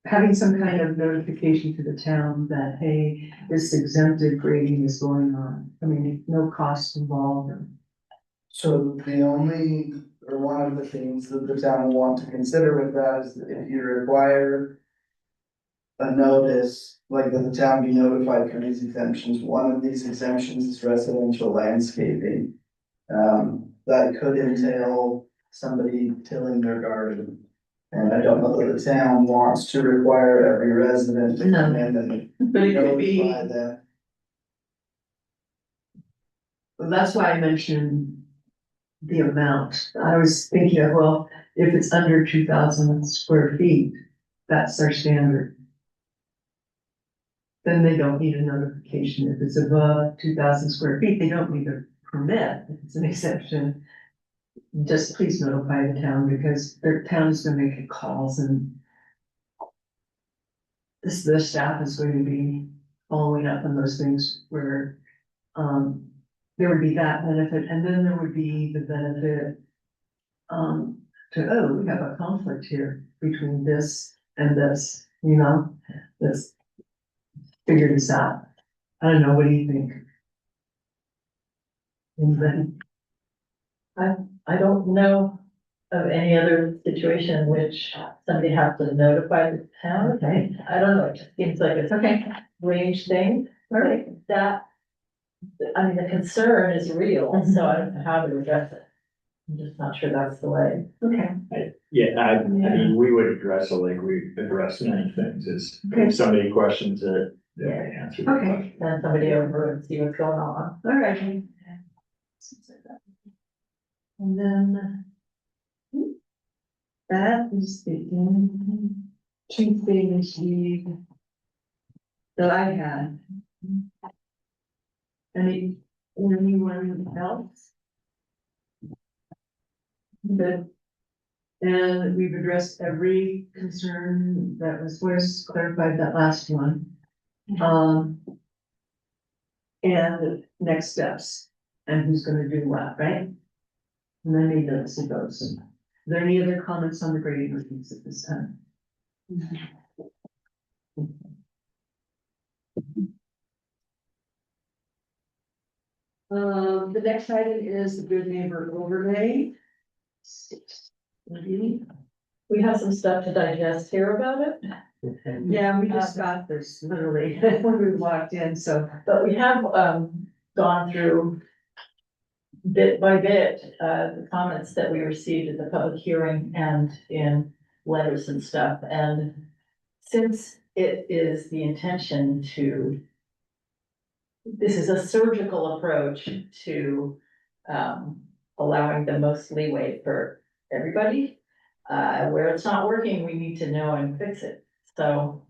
having some kind of notification to the town that, hey, this exempted grading is going on? I mean, no cost involved. So the only, or one of the things that the town will want to consider with that is that if you require a notice, like that the town be notified for these exemptions, one of these exemptions is residential landscaping. That could entail somebody tilling their garden. And I don't know that the town wants to require every resident to come in and But it could be, notify them. that's why I mentioned the amount. I was thinking of, well, if it's under 2,000 square feet, that's our standard. Then they don't need a notification. If it's above 2,000 square feet, they don't need a permit. If it's an exception, just please notify the town, because their town is gonna make calls, and the staff is going to be following up on those things where, there would be that benefit, and then there would be the benefit, we have a conflict here between this and this, let's figure this out. I don't know, what do you think? Anybody? I don't know of any other situation in which somebody has to notify the town. Okay. I don't know, it just seems like it's Okay. range thing. All right. That, I mean, the concern is real, so I don't know how to address it. I'm just not sure that's the way. Okay. Yeah, I mean, we would address it like we address many things, is Okay. if somebody questions it, they answer the Okay. question. Send somebody over and see what's going on. All right. And then that is the only two things that I had. Anyone else? Good. And we've addressed every concern that was voiced, clarified that last one. And next steps, and who's gonna do what, right? And then maybe let's see those. Are there any other comments on the grading ordinance at this time? The next item is the good neighbor overlay. We have some stuff to digest here about it, Yeah, we just got this literally when we walked in, so. but we have, gone through bit by bit, the comments that we received at the public hearing and in letters and stuff, and since it is the intention to, this is a surgical approach to, allowing the most leeway for everybody. Where it's not working, we need to know and fix it. So,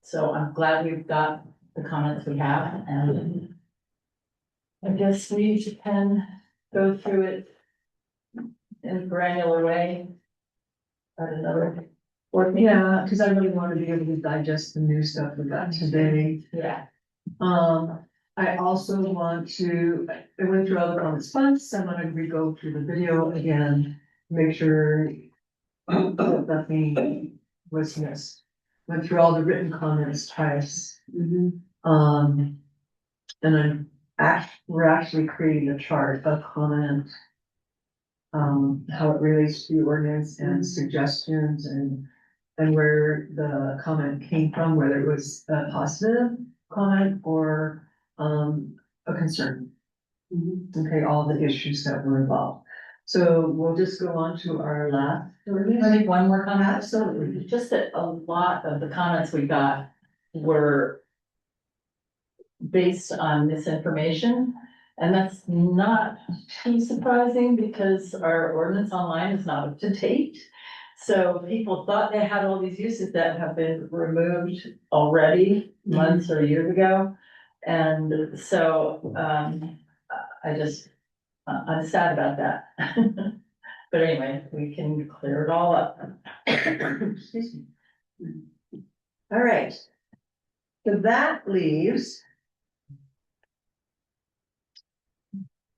so I'm glad we've got the comments we have, and I guess we can go through it in a granular way at another board meeting. Yeah, because I really want to be able to digest the new stuff we got today. Yeah. I also want to, I went through all the comments once, I want to re-go through the video again, make sure that nothing was missed. Went through all the written comments twice. And then we're actually creating a chart of comment. How it relates to the ordinance and suggestions and where the comment came from, whether it was a positive comment or a concern. Okay, all the issues that were involved. So we'll just go on to our last. I think one more comment. Absolutely. Just that a lot of the comments we got were based on misinformation. And that's not too surprising because our ordinance online is not up to date. So people thought they had all these uses that have been removed already months or years ago. And so, I'm sad about that. But anyway, we can clear it all up. Excuse me. All right. So that leaves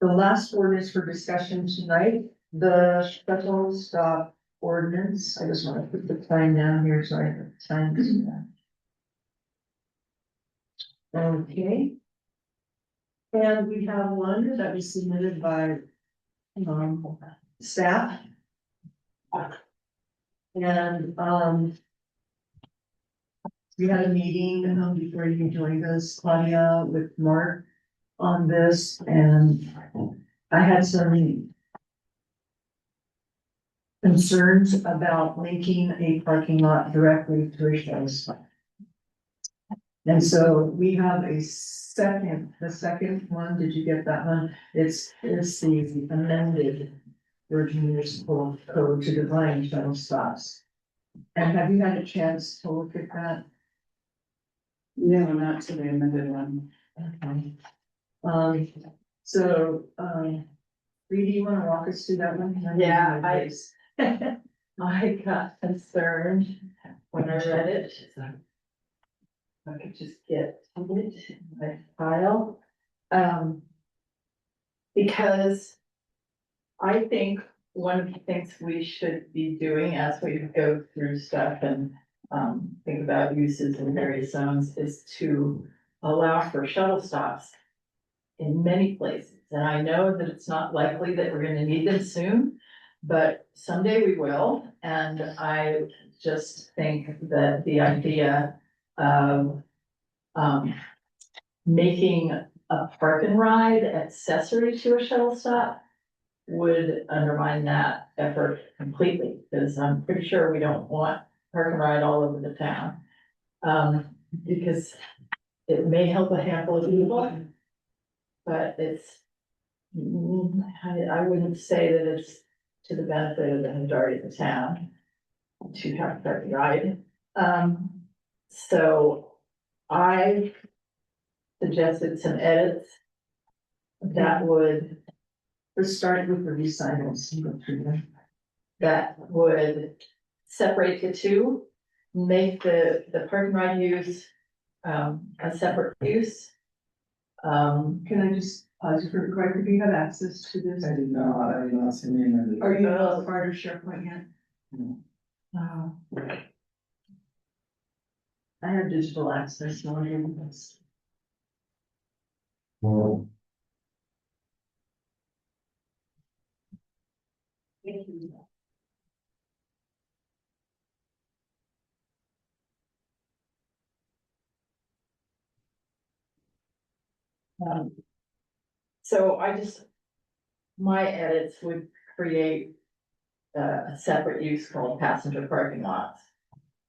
the last ordinance for discussion tonight, the shuttle stop ordinance. I just want to put the time down here so I have time to do that. Okay. And we have one that was submitted by staff. And we had a meeting before you joined us, Claudia, with Mark on this, and I had some concerns about linking a parking lot directly to a shuttle stop. And so we have the second one, did you get that one? It's the amended Virgin Municipal Code to define shuttle stops. And have you had a chance to look at that? No, not to the amended one. Okay. So, Ree, do you want to walk us through that one? Yeah, I got concerned when I read it. I could just get to it in my file. Because I think one of the things we should be doing as we go through stuff and think about uses in various zones is to allow for shuttle stops in many places. And I know that it's not likely that we're gonna need them soon, but someday we will. And I just think that the idea of making a park and ride accessory to a shuttle stop would undermine that effort completely, because I'm pretty sure we don't want park and ride all over the town. Because it may help a handful of people, but I wouldn't say that it's to the benefit of the majority of the town to have park and ride. So I suggested some edits that would, Let's start with the recitals and go through them. that would separate the two, make the parking ride use, a separate use. Can I just pause you for, Greg, do you have access to this? I did not see any amended. Are you not part of SharePoint yet? No. Oh. I have digital access, so I'm doing this. Um, So my edits would create a separate use called passenger parking lots.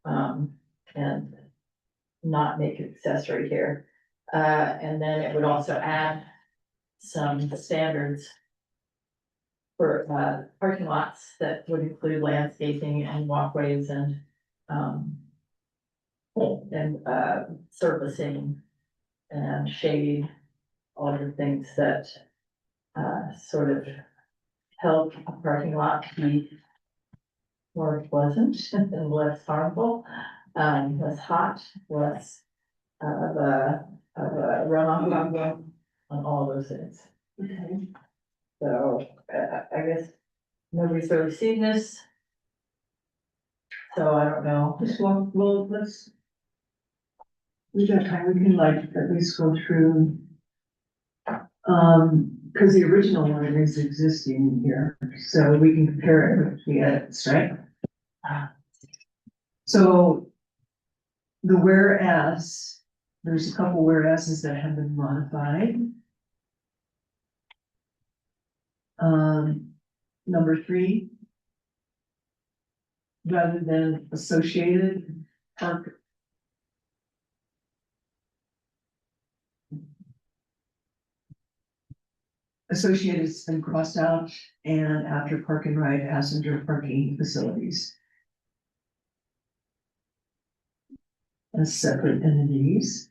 And not make it accessory here. And then it would also add some standards for, parking lots that would include landscaping and walkways and, surfacing and shade, all the things that, sort of help a parking lot be more pleasant and less harmful, less hot, less of a runoff problem on all those things. Okay. So, I guess nobody's really seen this. So I don't know. Well, let's. We got time, we can like at least go through. Cause the original one is existing here, so we can compare it with the edits, right? So. The whereas, there's a couple whereases that have been modified. Number 3. Rather than associated park. Associated has been crossed out, and after park and ride passenger parking facilities. As separate entities.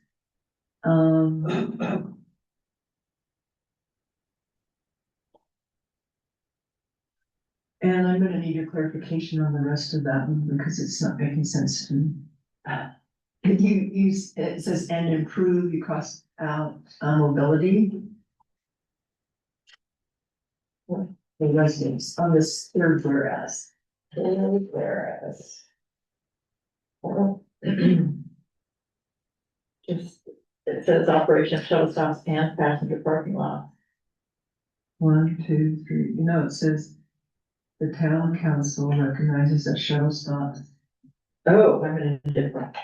And I'm gonna need a clarification on the rest of that one because it's not making sense to me. It says and improve, you cross out mobility. The residents on this third whereas. Whereas. Just, it says operation of shuttle stops and passenger parking lots. 1, 2, 3, it says. The town council recognizes that shuttle stops. Oh, I'm in a different.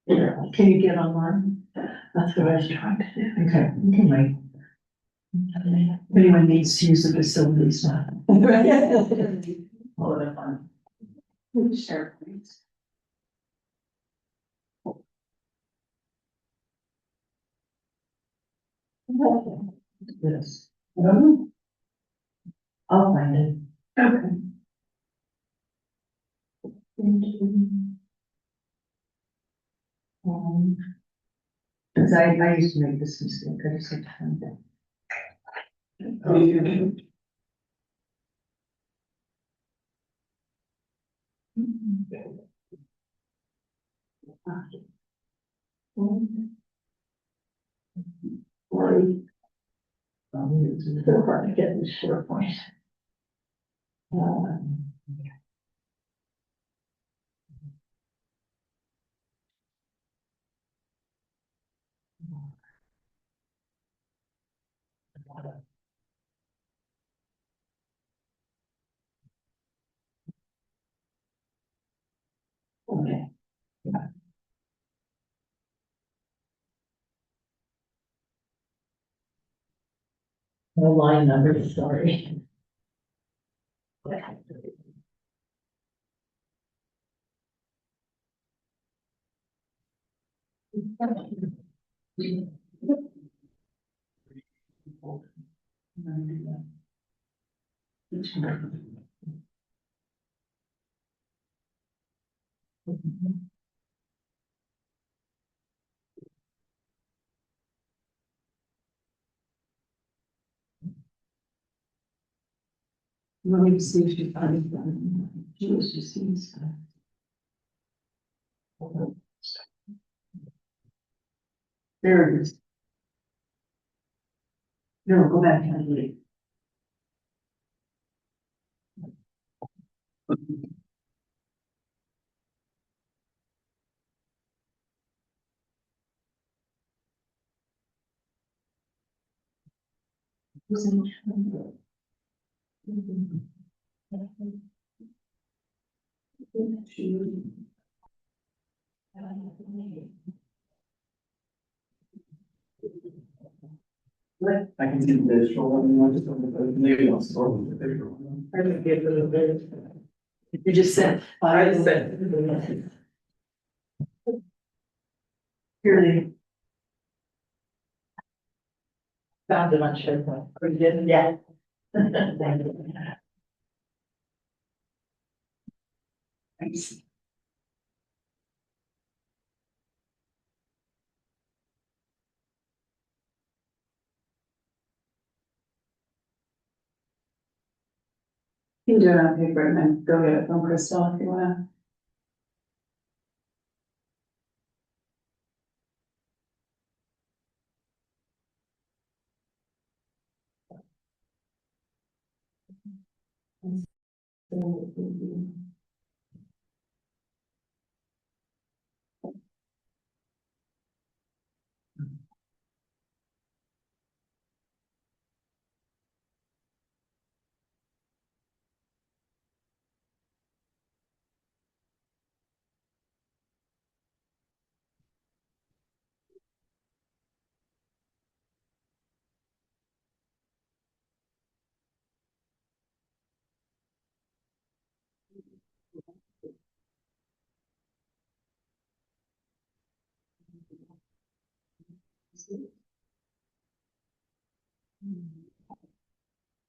Yeah, Can you get online? that's what I was trying to do. Okay, you can wait. If anyone needs to use the facilities now. Hold it on. Share, please. Yes. I'll find it. Okay. Cause I used to make this mistake, I just had to find it. So hard to get this SharePoint. Okay. No line numbers, sorry. Let me see if she finds them. She was just seeing stuff. There it is. No, go back and read it. I can see the visual one, just maybe I'll start with the visual one. I would give it a bit. You just said. I said. Purely. Found it on SharePoint. Or you didn't? Yeah. Thank you. Thanks. You can do it on paper and then go get it from Crystal if you wanna.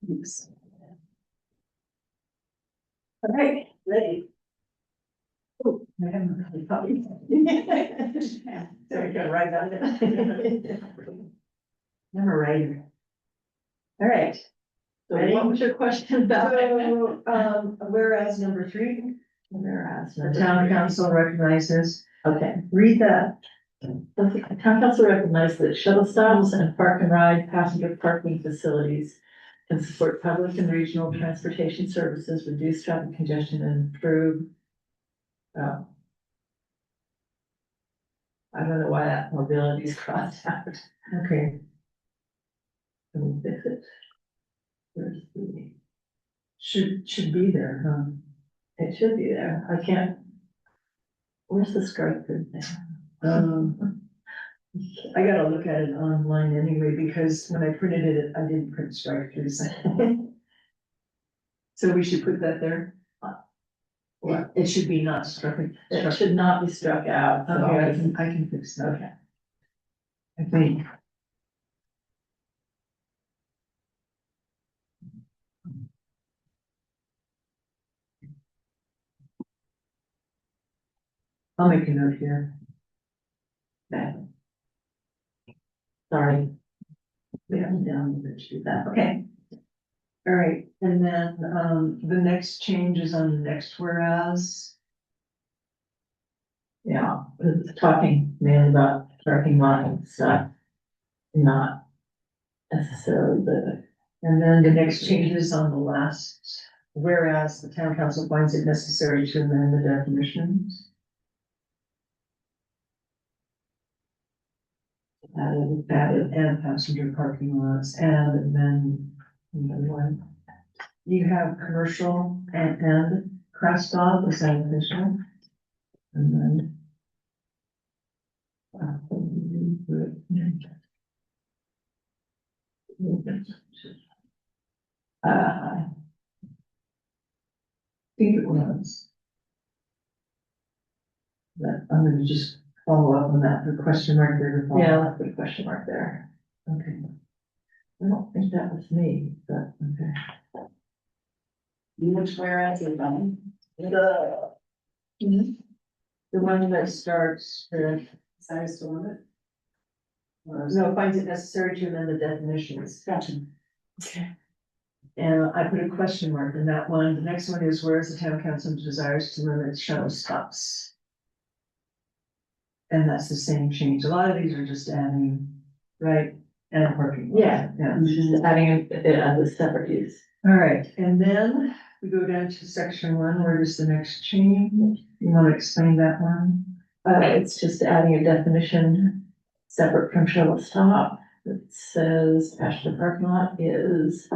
Thanks. All right, ready. Oh, I haven't really thought. There we go, right on it. Never right. All right. So what was your question about? So, whereas number 3, Whereas the town council recognizes, Okay. read that. The town council recognized that shuttle stops and park and ride passenger parking facilities can support public and regional transportation services, reduce traffic congestion and improve. Oh. I don't know why that mobility is crossed out. Okay. Let me fix it. Where's the, Should be there, huh? it should be there. I can't. Where's the strike through thing? I gotta look at it online anyway, because when I printed it, I didn't print strike throughs. So we should put that there. It should be not struck. It should not be struck out. so Okay, I can fix that. Okay. I think. I'll make a note here. Okay. Sorry. We haven't done the do that. Okay. All right, and then, the next change is on the next whereas. Yeah, it's talking mainly about parking lot and stuff. Not necessarily the, And then the next change is on the last, whereas the town council finds it necessary to amend the definitions. Added and passenger parking lots, and then another one. You have commercial and crossed off, is that official? And then. I think it was. But I'm gonna just follow up on that, the question mark there. to follow yeah, up. I'll put a question mark there. Okay. I don't think that was me, but okay. Which whereas is on? The one that starts with, Sorry, still on it? no, finds it necessary to amend the definitions. Gotcha. Okay. And I put a question mark in that one. The next one is, whereas the town council desires to limit shuttle stops. And that's the same change. A lot of these are just adding, right, and parking. lot. Yeah. Yeah. Just adding it as a separate use. All right, and then we go down to section one. Where is the next change? You want to explain that one? It's just adding a definition separate from shuttle stop. It says passenger parking lot is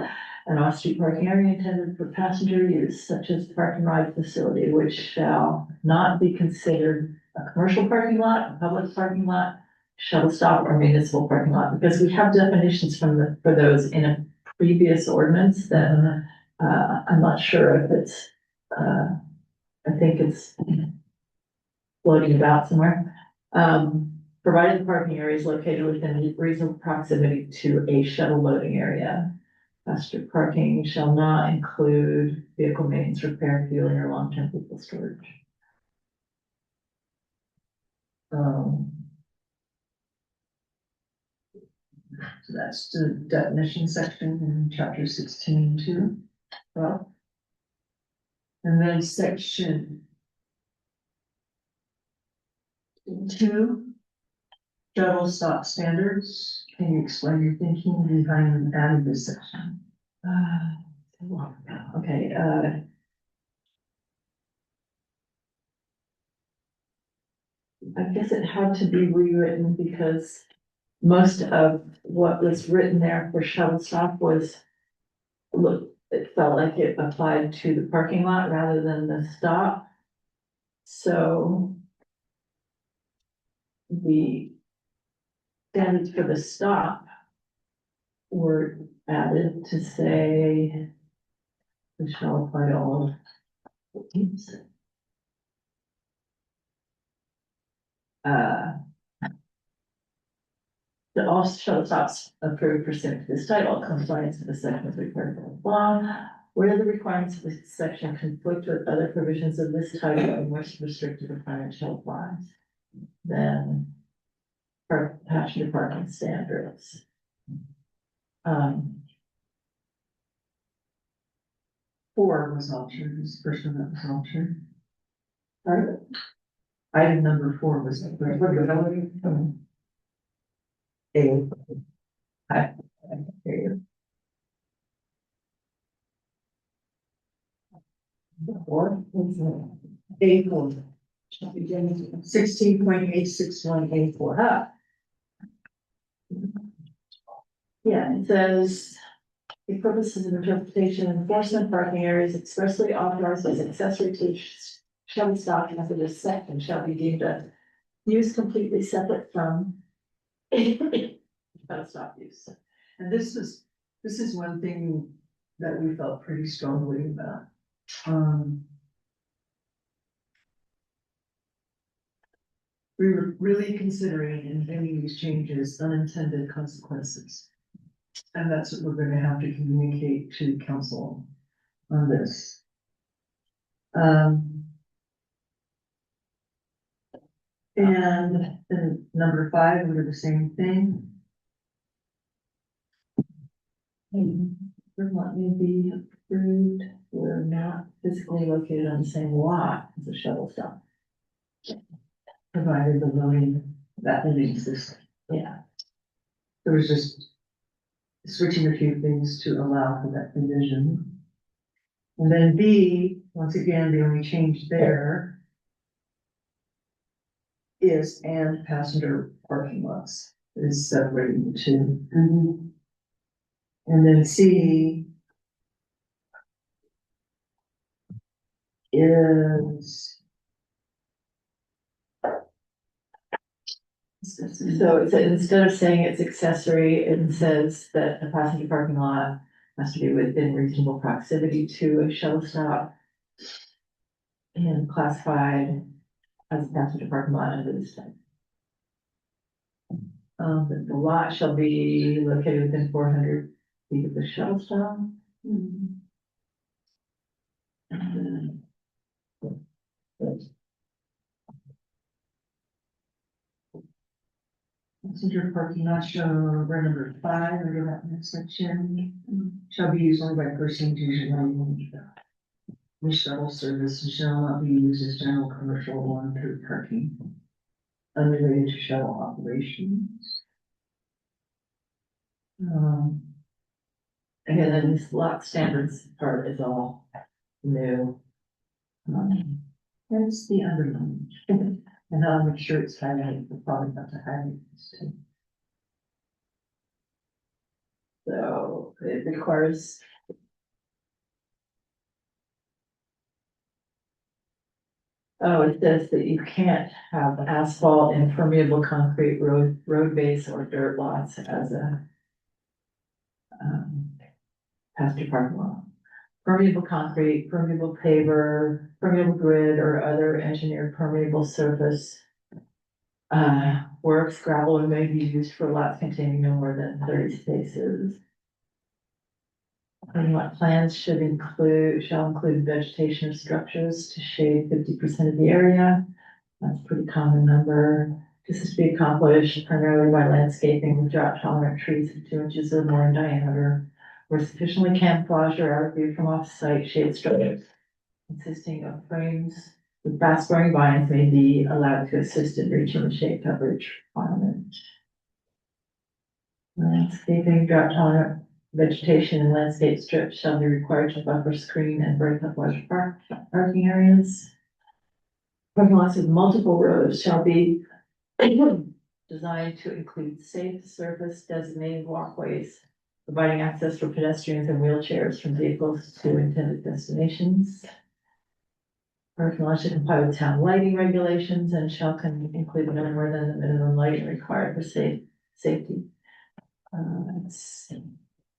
an off-street parking area intended for passenger use, such as park and ride facility, which shall not be considered a commercial parking lot, a public parking lot, shuttle stop, or municipal parking lot, because we have definitions for those in a previous ordinance that, I'm not sure if it's, I think it's floating about somewhere. Provided the parking area is located within reasonable proximity to a shuttle loading area. Passenger parking shall not include vehicle maintenance, repair, fueling, or long-term vehicle storage. So that's the definition section in chapter 16 too. Well. And then section 2. Shuttle stop standards. Can you explain your thinking behind adding this section? Okay, I guess it had to be rewritten because most of what was written there for shuttle stop was, look, it felt like it applied to the parking lot rather than the stop. So the standards for the stop were added to say we shall apply to all. Oops. The all shuttle stops approved pursuant to this title, compliance with the section of the law, where the requirements of this section conflict with other provisions of this title and more restrictive requirements shall apply. Then passenger parking standards. 4 was altered, this first one that was altered. Item number 4 was. A. I hear you. A4. 16.861A4. Yeah, it says, the purposes of interpretation and enforcement, parking areas expressly authorized as accessory to shuttle stop after this section shall be deemed a use completely separate from shuttle stop use. And this is one thing that we felt pretty strongly about. We were really considering in any of these changes unintended consequences. And that's what we're gonna have to communicate to council on this. And then number 5, we do the same thing. Vermont may be approved, we're not physically located on the same lot as a shuttle stop. Provided the loading that exists. Yeah. There was just switching a few things to allow for that provision. And then B, once again, the only change there is and passenger parking lots is separating the 2. And then C is. So it's, instead of saying it's accessory, it says that a passenger parking lot has to be within reasonable proximity to a shuttle stop. And classified as a passenger parking lot under this type. The lot shall be located within 400 feet of the shuttle stop. Passenger parking lot shall, number 5, under that next section, shall be used only by persons usually. The shuttle service shall not be used as general commercial or through parking. Unrelated to shuttle operations. Again, then this lot standards part is all new. That's the underline. And I'll make sure it's highlighted, we'll probably have to highlight this too. So it requires. Oh, it says that you can't have asphalt, impermeable concrete, road base or dirt lots as a. Pasture parking lot. Permeable concrete, permeable paver, permeable grid or other engineered permeable surface. Works gravel may be used for lots containing no more than 30 spaces. And what plans shall include vegetation of structures to shade 50% of the area. That's a pretty common number. This is to be accomplished primarily by landscaping with drought tolerant trees of 2 inches or more in diameter. Or sufficiently camouflaged or out of view from off-site shade structures. Consisting of frames with fast growing vines may be allowed to assist in reaching the shade coverage requirement. Landscaping, drought tolerant vegetation and landscape strips shall be required to buffer, screen and break up large parking areas. Parking lots with multiple rows shall be designed to include safe surface designated walkways, providing access for pedestrians and wheelchairs from vehicles to intended destinations. Parking lot should comply with town lighting regulations and shall include no more than the minimum lighting required for safety.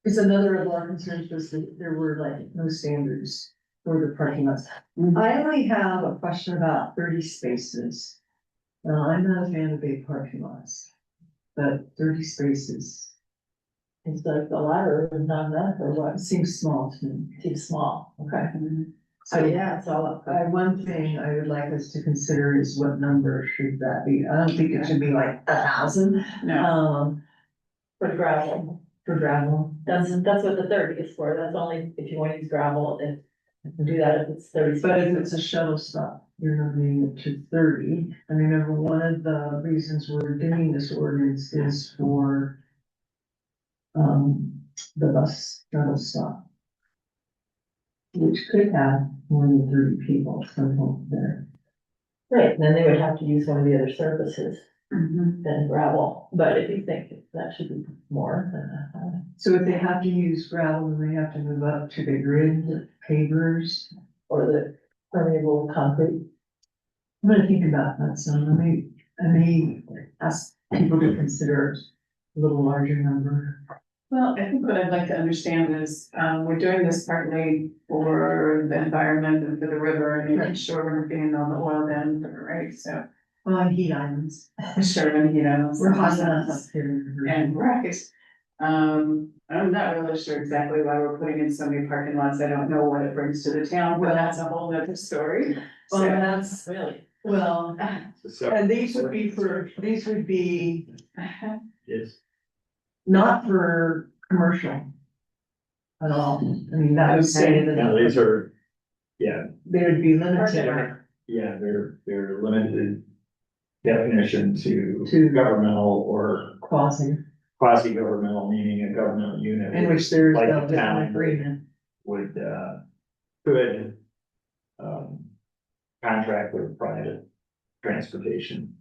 Because another of our concerns was that there were like no standards for the parking lots. I only have a question about 30 spaces. Now, I'm not a fan of big parking lots, but 30 spaces. It's like the ladder or not enough or what? It seems small to me. Too small, okay. So So yeah, it's all up. one thing I would like us to consider is what number should that be? I don't think it should be like 1,000. No, For gravel, For gravel. that's what the 30 is for, that's only if you want to use gravel, and you can do that if it's 30. But if it's a shuttle stop, you're limiting it to 30. I remember one of the reasons we're doing this ordinance is for the bus shuttle stop, which could have more than 30 people, some there. Right, and then they would have to use one of the other surfaces Mhm. than gravel, but if you think that should be more, then. So if they have to use gravel, then they have to move up to the grid pavers. Or the permeable concrete. I'm gonna think about that some. I may ask people to consider a little larger number. Well, I think what I'd like to understand is, we're doing this partly for the environment and for the river and making sure we're being on the oil then, right? So, Well, on heat islands. sure, and you know. We're hot enough up here. And right, I'm not really sure exactly why we're putting in so many parking lots, I don't know what it brings to the town, but that's a whole nother story. Well, So, that's, Really? well, and these would be Yes. not for commercial at all. I mean, that would say Now, that these are, yeah, they would be limited yeah, they're limited definition to To- governmental or quasi, quasi-governmental, meaning a governmental unit. in which there's Like no the town agreement. would, could, contract with private transportation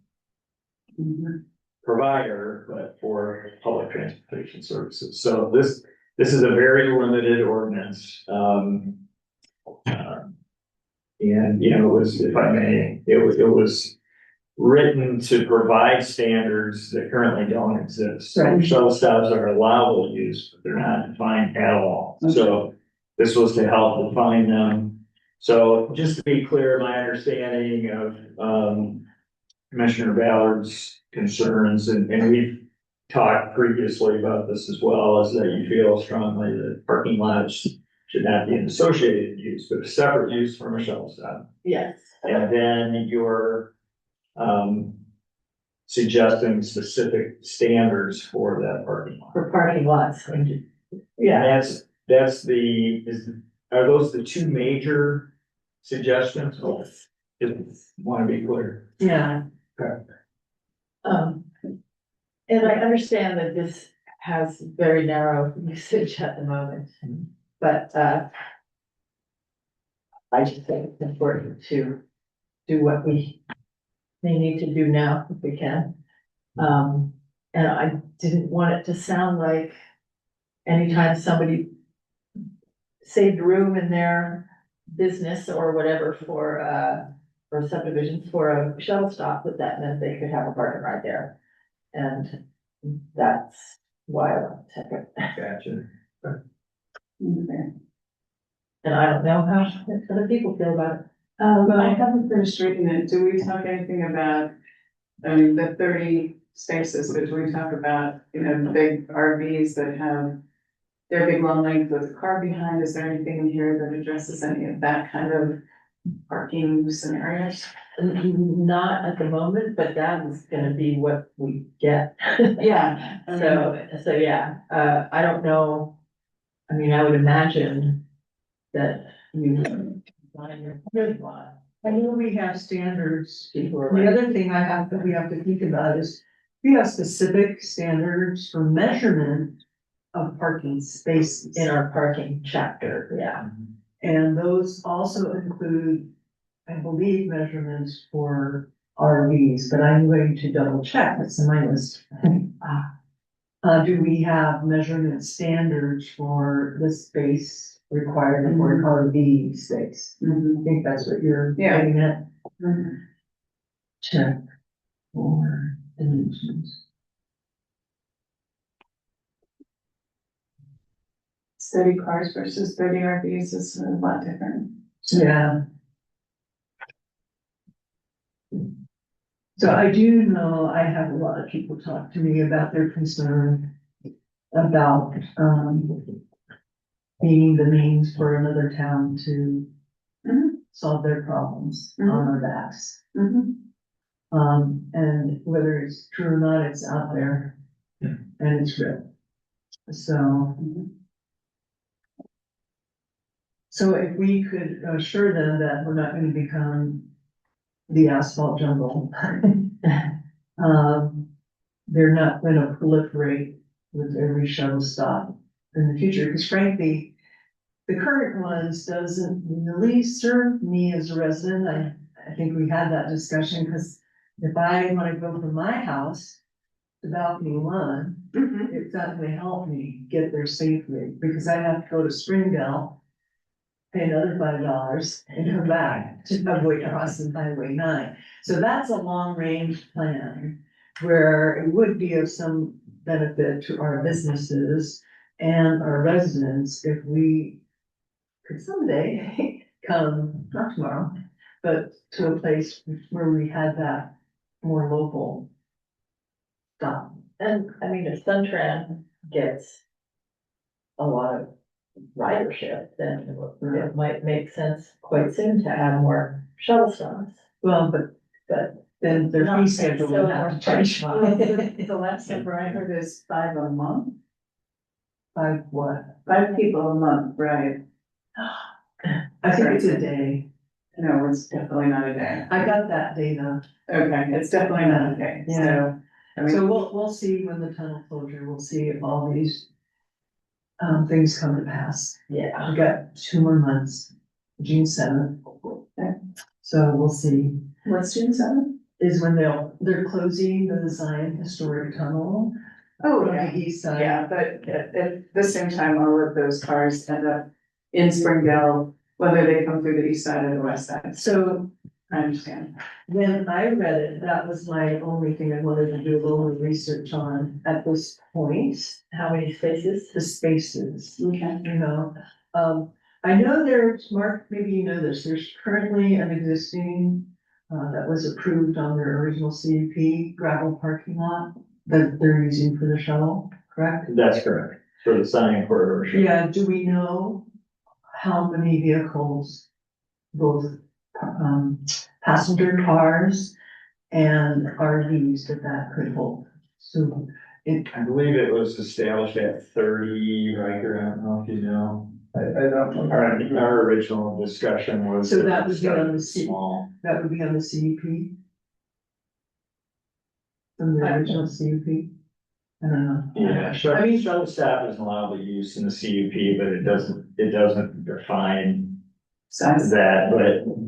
Mhm. provider, but for public transportation services. So this is a very limited ordinance. And, you know, it was, if I may, it was written to provide standards that currently don't exist. So Right. shuttle stops are allowable use, but they're not defined at all. So this was to help define them. So just to be clear, my understanding of, Commissioner Ballard's concerns, and we've talked previously about this as well, is that you feel strongly that parking lots should not be an associated use, but a separate use from a shuttle stop. Yes. And then your, suggesting specific standards for that parking lot. For parking lots, and, And yeah, that's are those the two major suggestions? Just want to be clear. Yeah, um. And I understand that this has very narrow usage at the moment, but, I just think it's important to do what we may need to do now if we can. And I didn't want it to sound like anytime somebody saved room in their business or whatever for subdivisions for a shuttle stop, that meant they could have a parking right there. And that's why I want to take it. Gotcha. Okay. And I don't know how other people feel about it. I haven't finished reading it. Do we talk anything about, I mean, the 30 spaces, but do we talk about, you know, big RVs that have their big long length with a car behind? Is there anything in here that addresses any of that kind of parking scenarios? Not at the moment, but that is gonna be what we get. Yeah. So yeah, I don't know. I mean, I would imagine that you design your parking lot. I know we have standards. People are The like, other thing we have to think about is we have specific standards for measurement of parking spaces. in our parking chapter, yeah. And those also include, I believe, measurements for RVs, but I'm going to double check, that's in my list. Do we have measurement standards for the space required for an RV space? I think that's what you're Yeah. getting at. Mhm. Check for dimensions. Steady cars versus 30 RVs is a lot different. Yeah. So I do know, I have a lot of people talk to me about their concern about, being the means for another town to Mhm. solve their problems on our backs. Mhm. And whether it's true or not, it's out there and it's real. So, so if we could assure them that we're not gonna become the asphalt jungle. They're not gonna proliferate with every shuttle stop in the future, because frankly, the current ones doesn't really serve me as a resident. I think we had that discussion, because if I wanna go from my house to balcony one, Mhm. it's not gonna help me get there safely, because I have to go to Springdale, pay another $5 and come back to avoid crossing Highway 9. So that's a long range plan where it would be of some benefit to our businesses and our residents if we could someday come, not tomorrow, but to a place where we had that more local stop. And I mean, if Suntran gets a lot of ridership, then it might make sense quite soon to add more shuttle stops. Well, but then their fee schedule would have to change. The last number I heard is 5 a month, Like what? 5 people a month, right? I think it's a day. No, it's definitely not a day. I got that data. Okay, it's definitely not a day, Yeah. so. I mean, So we'll see when the tunnel closure, we'll see if all these things come to pass. Yeah. We got 2 more months, June 7th. So we'll see, what's June 7th? is when they're closing the Zion Historic Tunnel Oh, on yeah. the east side. Yeah, but at the same time, all of those cars end up in Springdale, whether they come through the east side or the west side. So I understand. when I read it, that was my only thing I wanted to do a little research on at this point, How many spaces? the spaces. Okay. You know, I know there's, Mark, maybe you know this, there's currently an existing, that was approved on their original CUP gravel parking lot that they're using for the shuttle, correct? That's correct, for the Zion corridor. Yeah, do we know how many vehicles, both, passenger cars and RVs that could hold. So it, I believe it was established at 30, Riker, I don't know if you know. I don't. Our original discussion was. So that would be on the C- Small. that would be on the CUP. From the original CUP. I don't know. Yeah, shuttle stop is allowed to use in the CUP, but it doesn't define Size. that,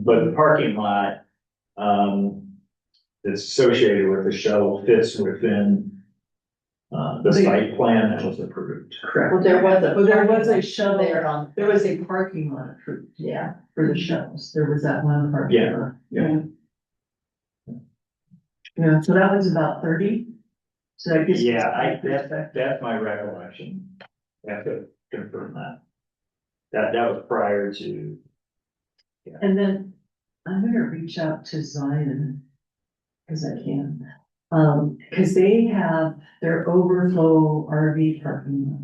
but the parking lot, that's associated with the shuttle fits within the site plan that was approved. Correct. Well, there was a. Well, there was a shuttle there on. There was a parking lot approved Yeah. for the shuttles. There was that one parking Yeah, lot. yeah. Yeah, so that was about 30. So I guess. Yeah, that's my recollection. I have to confirm that. That was prior to, And then I'm gonna reach out to Zion. Cause I can, cause they have their overflow RV parking lot.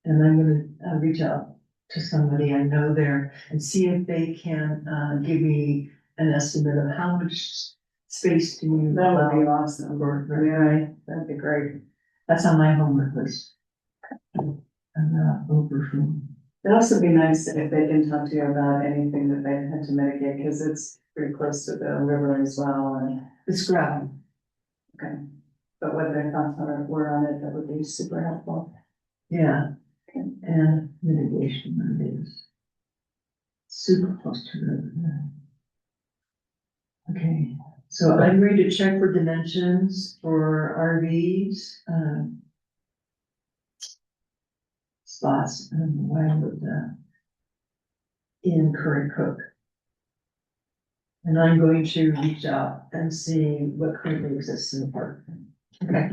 And I'm gonna reach out to somebody I know there and see if they can, give me an estimate of how much space do you. That would be allow awesome. for- Yeah, that'd be great. That's on my homework list. And, overflow. It'd also be nice if they can talk to you about anything that they had to mitigate, because it's pretty close to the river as well, and, It's gravel. okay. But what their thoughts were on it, that would be super helpful. Yeah, and mitigation that is. Super close to the river. Okay, so I'm going to check for dimensions for RVs, spots, I don't know why I wrote that. In Current Cook. And I'm going to reach out and see what currently exists in the park. Okay.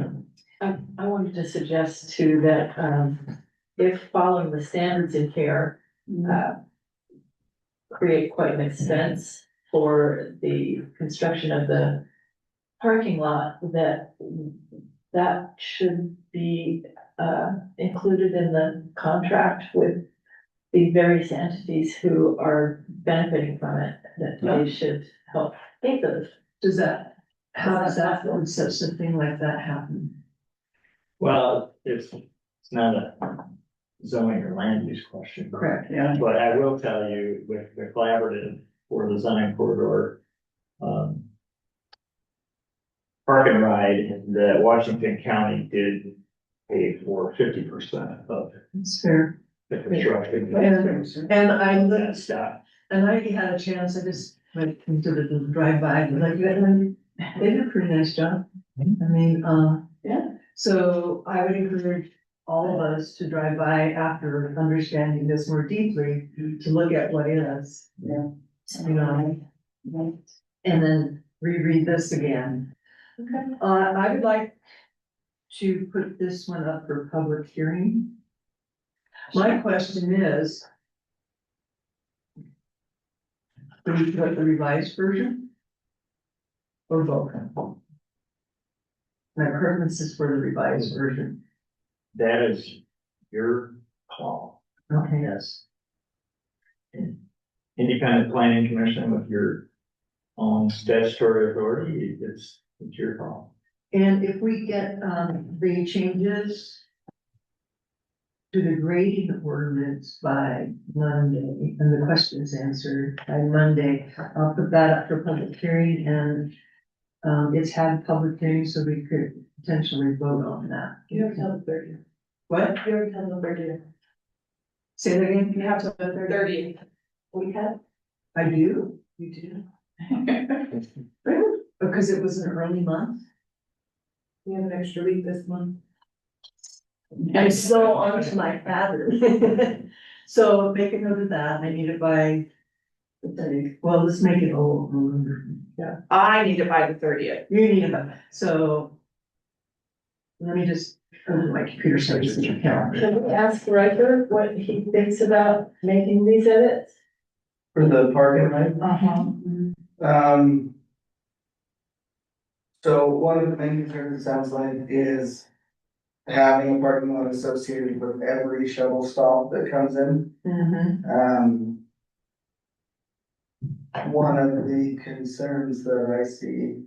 I wanted to suggest too that, if following the standards in care, create quite an expense for the construction of the parking lot, that should be, included in the contract with the various entities who are benefiting from it, that they should help pay those. Does that, how does that, would such something like that happen? well, it's not a zoning or land use question. Correct. Yeah. But I will tell you, with the collaborative for the Zion corridor, park and ride, that Washington County did pay for 50% of It's fair. the construction. And I That looked, stuff. and I had a chance, I just went into the drive-by, like, they did a pretty nice job. I mean, Yeah. so I would encourage all of us to drive by after understanding this more deeply, to look at what is. Yeah. You know, and then reread this again. Okay. I would like to put this one up for public hearing. My question is, do we put the revised version? Or both? My preference is for the revised version. That is your call, Okay. yes. Independent planning commission with your own statutory authority, it's your call. And if we get, the changes to the grading ordinance by Monday, and the questions answered by Monday, I'll put that up for public hearing, and it's had public hearing, so we could potentially vote on that. You have till the 30th. What? You have till the 30th. Say that again? You have till the 30th. We have. I do, You do. really, because it was an early month. We have an extra week this month. I'm so on to my pattern. So make a note of that, I need it by, well, let's make it all. I need it by the 30th. You need it by, so. Let me just, my computer starts in your calendar. Can we ask Riker what he thinks about making these edits? For the parking, right? Uh-huh. So one of the main concerns, it sounds like, is having a parking lot associated with every shuttle stop that comes in. One of the concerns that I see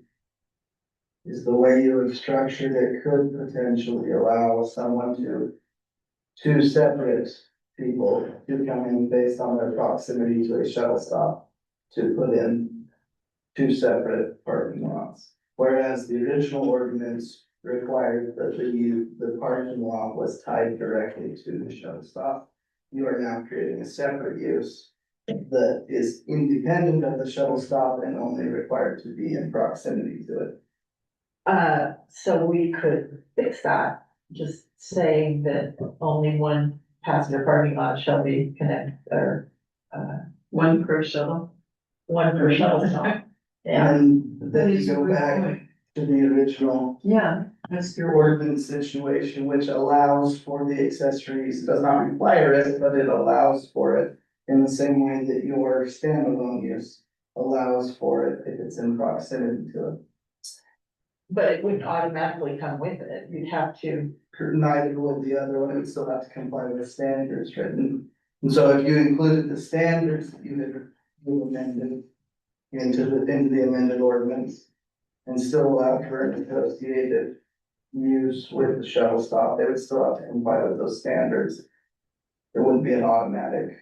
is the way you have structured it could potentially allow someone to, two separate people to come in based on their proximity to a shuttle stop, to put in two separate parking lots. Whereas the original ordinance required that the parking lot was tied directly to the shuttle stop. You are now creating a separate use that is independent of the shuttle stop and only required to be in proximity to it. So we could fix that, just saying that only one passenger parking lot shall be connected, or, One per shuttle. one per shuttle stop. Yeah, And That then is you a go good back point. to the original Yeah, that's your. ordinance situation, which allows for the accessories, does not require it, but it allows for it. In the same way that your standalone use allows for it if it's in proximity to it. but it wouldn't automatically come with it, you'd have to. Neither would the other one, it would still have to comply with the standards written. And so if you included the standards that you amended into the amended ordinance and still allow for an associated use with the shuttle stop, they would still have to comply with those standards. There wouldn't be an automatic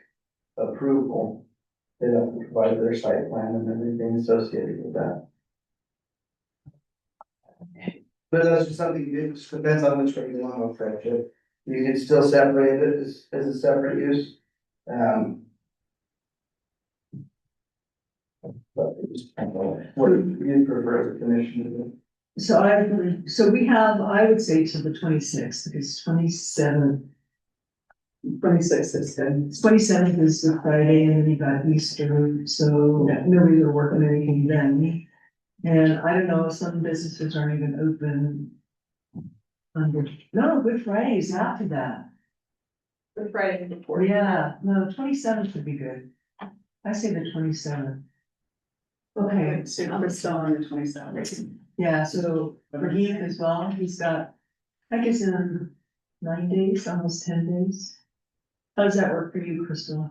approval. They'd have to provide their site plan and everything associated with that. But that's just something, it just depends on which way you want to approach it. You can still separate it as a separate use. But it just depends on what you prefer as a commission to do. So we have, I would say to the 26th, because 27th. 26th is good. 27th is the Friday and then you got Easter, so nobody's working anything then. And I don't know, some businesses aren't even open. No, Good Friday is after that. Good Friday before. Yeah, no, 27th would be good. I say the 27th. Okay, So we're still on the 27th. yeah, so for Heath as well, he's got, I guess in 9 days, almost 10 days. How does that work for you, Crystal?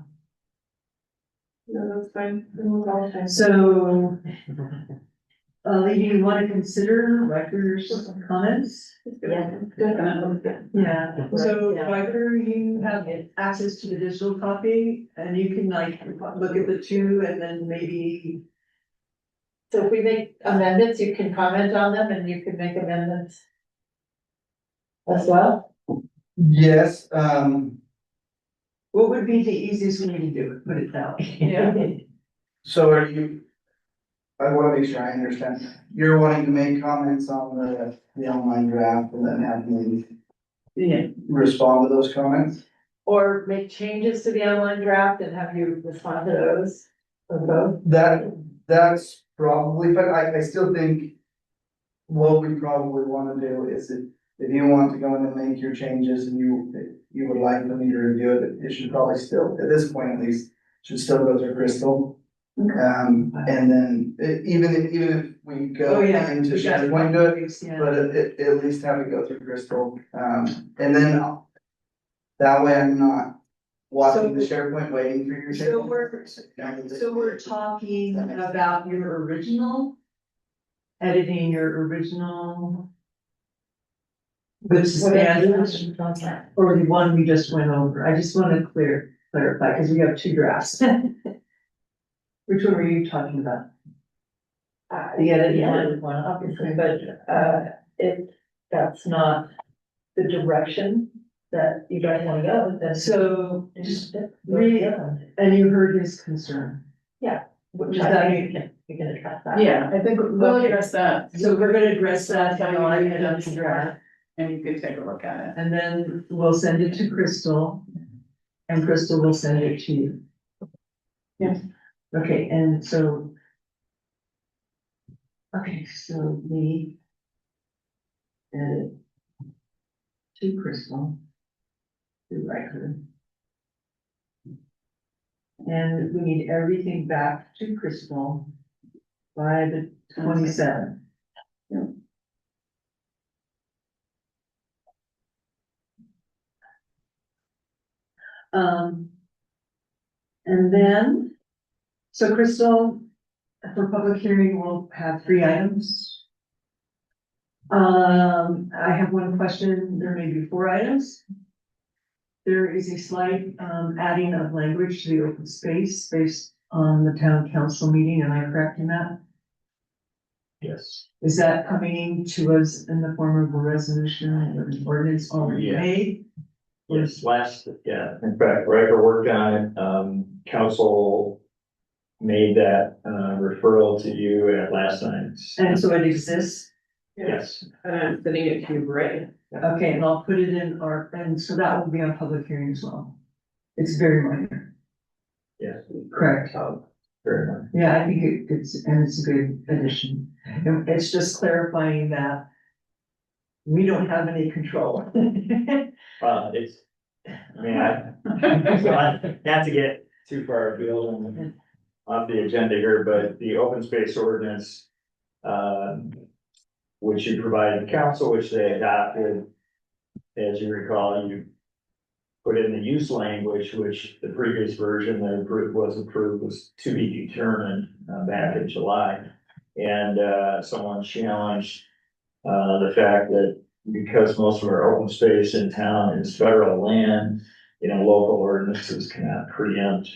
No, that's fine. We'll go ahead. So, Lee, do you want to consider Riker's comments? Yeah. Definitely. Yeah, so Yeah. Riker, you have access to the digital copy and you can like look at the two and then maybe. So if we make amendments, you can comment on them and you can make amendments. As well? Yes, What would be the easiest way to do it, put it that way? Yeah. so are you? I wanna make sure I understand. You're wanting to make comments on the online draft and then have me Yeah, respond to those comments? Or make changes to the online draft and have you respond to those, or both? That's probably, but I still think what we probably wanna do is if you want to go in and make your changes and you would like for me to review it, it should probably still, at this point at least, should still go through Crystal. And then even if we go oh, yeah. into we got SharePoint, do it, yeah. but at least have it go through Crystal. And then that way I'm not watching the SharePoint waiting for your. So we're talking about your original, editing your original. Good standards, or the one we just went over, I just wanna clarify, cause we have two drafts. Which one were you talking about? The edited one, obviously, but, that's not the direction that you guys wanna go, then. So, Just read, read, and you heard his concern. which Does I that think we can address that. Yeah, I think we'll address that. So we're gonna address that, Tell you how I what edit it the is. draft. And you can take a look at it. And then we'll send it to Crystal. And Crystal will send it to you. Yeah. Okay, and so. Okay, so we. Edit. To Crystal. To Riker. And we need everything back to Crystal. By the 27th. And then, so Crystal, for public hearing, we'll have 3 items. I have one question, there may be 4 items. There is a slight, adding of language to the open space based on the town council meeting, am I correct in that? Yes. Is that coming to us in the form of a resolution or an ordinance already Yeah. made? Yes, in fact, Riker worked on it, council made that, referral to you at last night's. And so it exists? Yes, And I'm sending it to you, right? Okay, and I'll put it in our, and so that will be on public hearing as well. It's very minor, yes, correct? very much. Yeah, I think it's a good addition. And it's just clarifying that we don't have any control. It's, I mean, not to get too far afield on off the agenda here, but the open space ordinance, which you provided the council, which they adopted, as you recall, you put in the use language, which the previous version that was approved was to be determined, back in July. And, someone challenged, the fact that because most of our open space in town is federal land, local ordinances cannot preempt,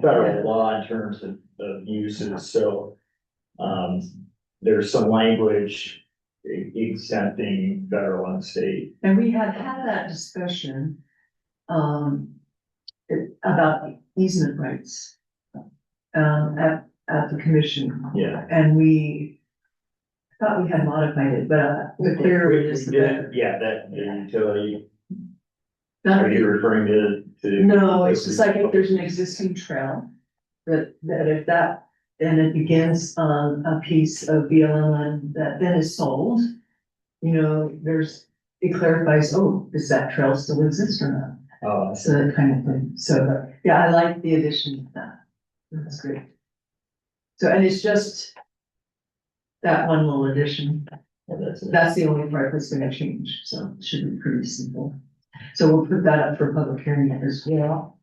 federal law in terms of uses, so, there's some language exempting federal and state. And we had that discussion, about easement rights, at the commission. Yeah. And we thought we had modified it, but the clearer it is, the better. Yeah, that, the utility, Not- are you referring to? No, it's just like if there's an existing trail, that if that, then it begins on a piece of BLM that then is sold. It clarifies, oh, does that trail still exist or not? Oh, So that kind of thing. So, yeah, I like the addition of that. That's great. So, and it's just that one little addition. That's the only part that's gonna change, so it should be pretty simple. So we'll put that up for public hearing as well.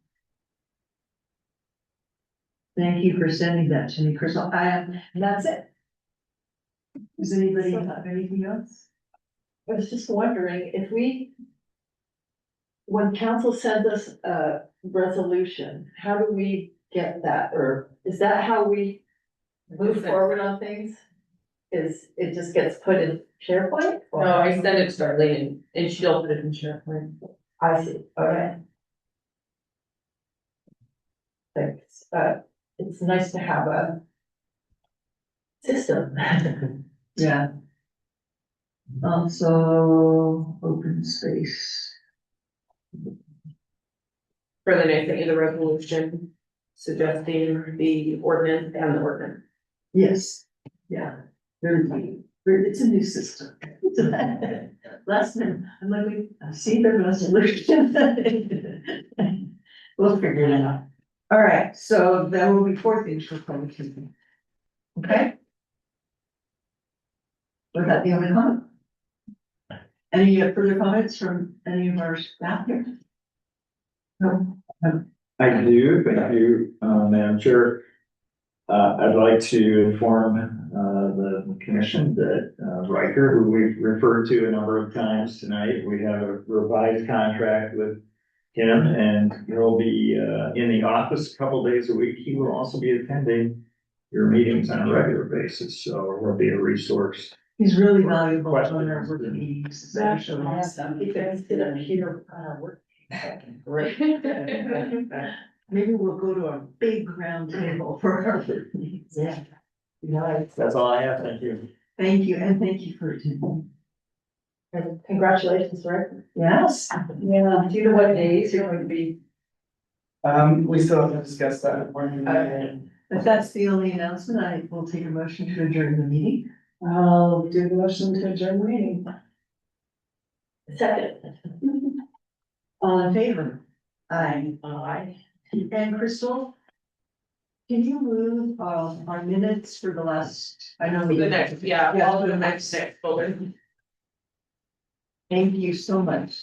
Thank you for sending that to me, Crystal. And that's it. Does anybody have anything else? I was just wondering if when council sends us a resolution, how do we get that? Or is that how we move forward on things? Is it just gets put in SharePoint? No, I send it to Darlene and she'll put it in SharePoint. I see, okay. Thanks, it's nice to have a system. Yeah. Also, open space. Further, I sent you the resolution suggesting the ordinance and the ordinance. Yes, yeah, it's a new system. Last time, I'm like, I see the resolution. We'll figure it out. All right, so there will be 4 things for public hearing. Okay? Was that the only comment? Any further comments from any of our staff here? No? I do, thank you, Madam Chair. I'd like to inform, the commission that, Riker, who we've referred to a number of times tonight, we have a revised contract with him, and he'll be, in the office a couple days a week. He will also be attending your meetings on a regular basis, so he'll be a resource. He's really valuable on our work meetings. Actually, awesome. You guys sit up here, work. Great. Maybe we'll go to a big round table for our work meetings. Yeah. Nice. That's all I have, thank you. Thank you, and thank you for attending. And congratulations, Rick. Yes. Yeah. Do you know what days you're going to be? We still have to discuss that. If that's the only announcement, I will take a motion to adjourn the meeting. I'll do the motion to adjourn the meeting. Second. All in favor? Aye. Aye. And Crystal? Can you move our minutes for the last, I know. The next, yeah, Yeah, all the the next. next folder. Thank you so much.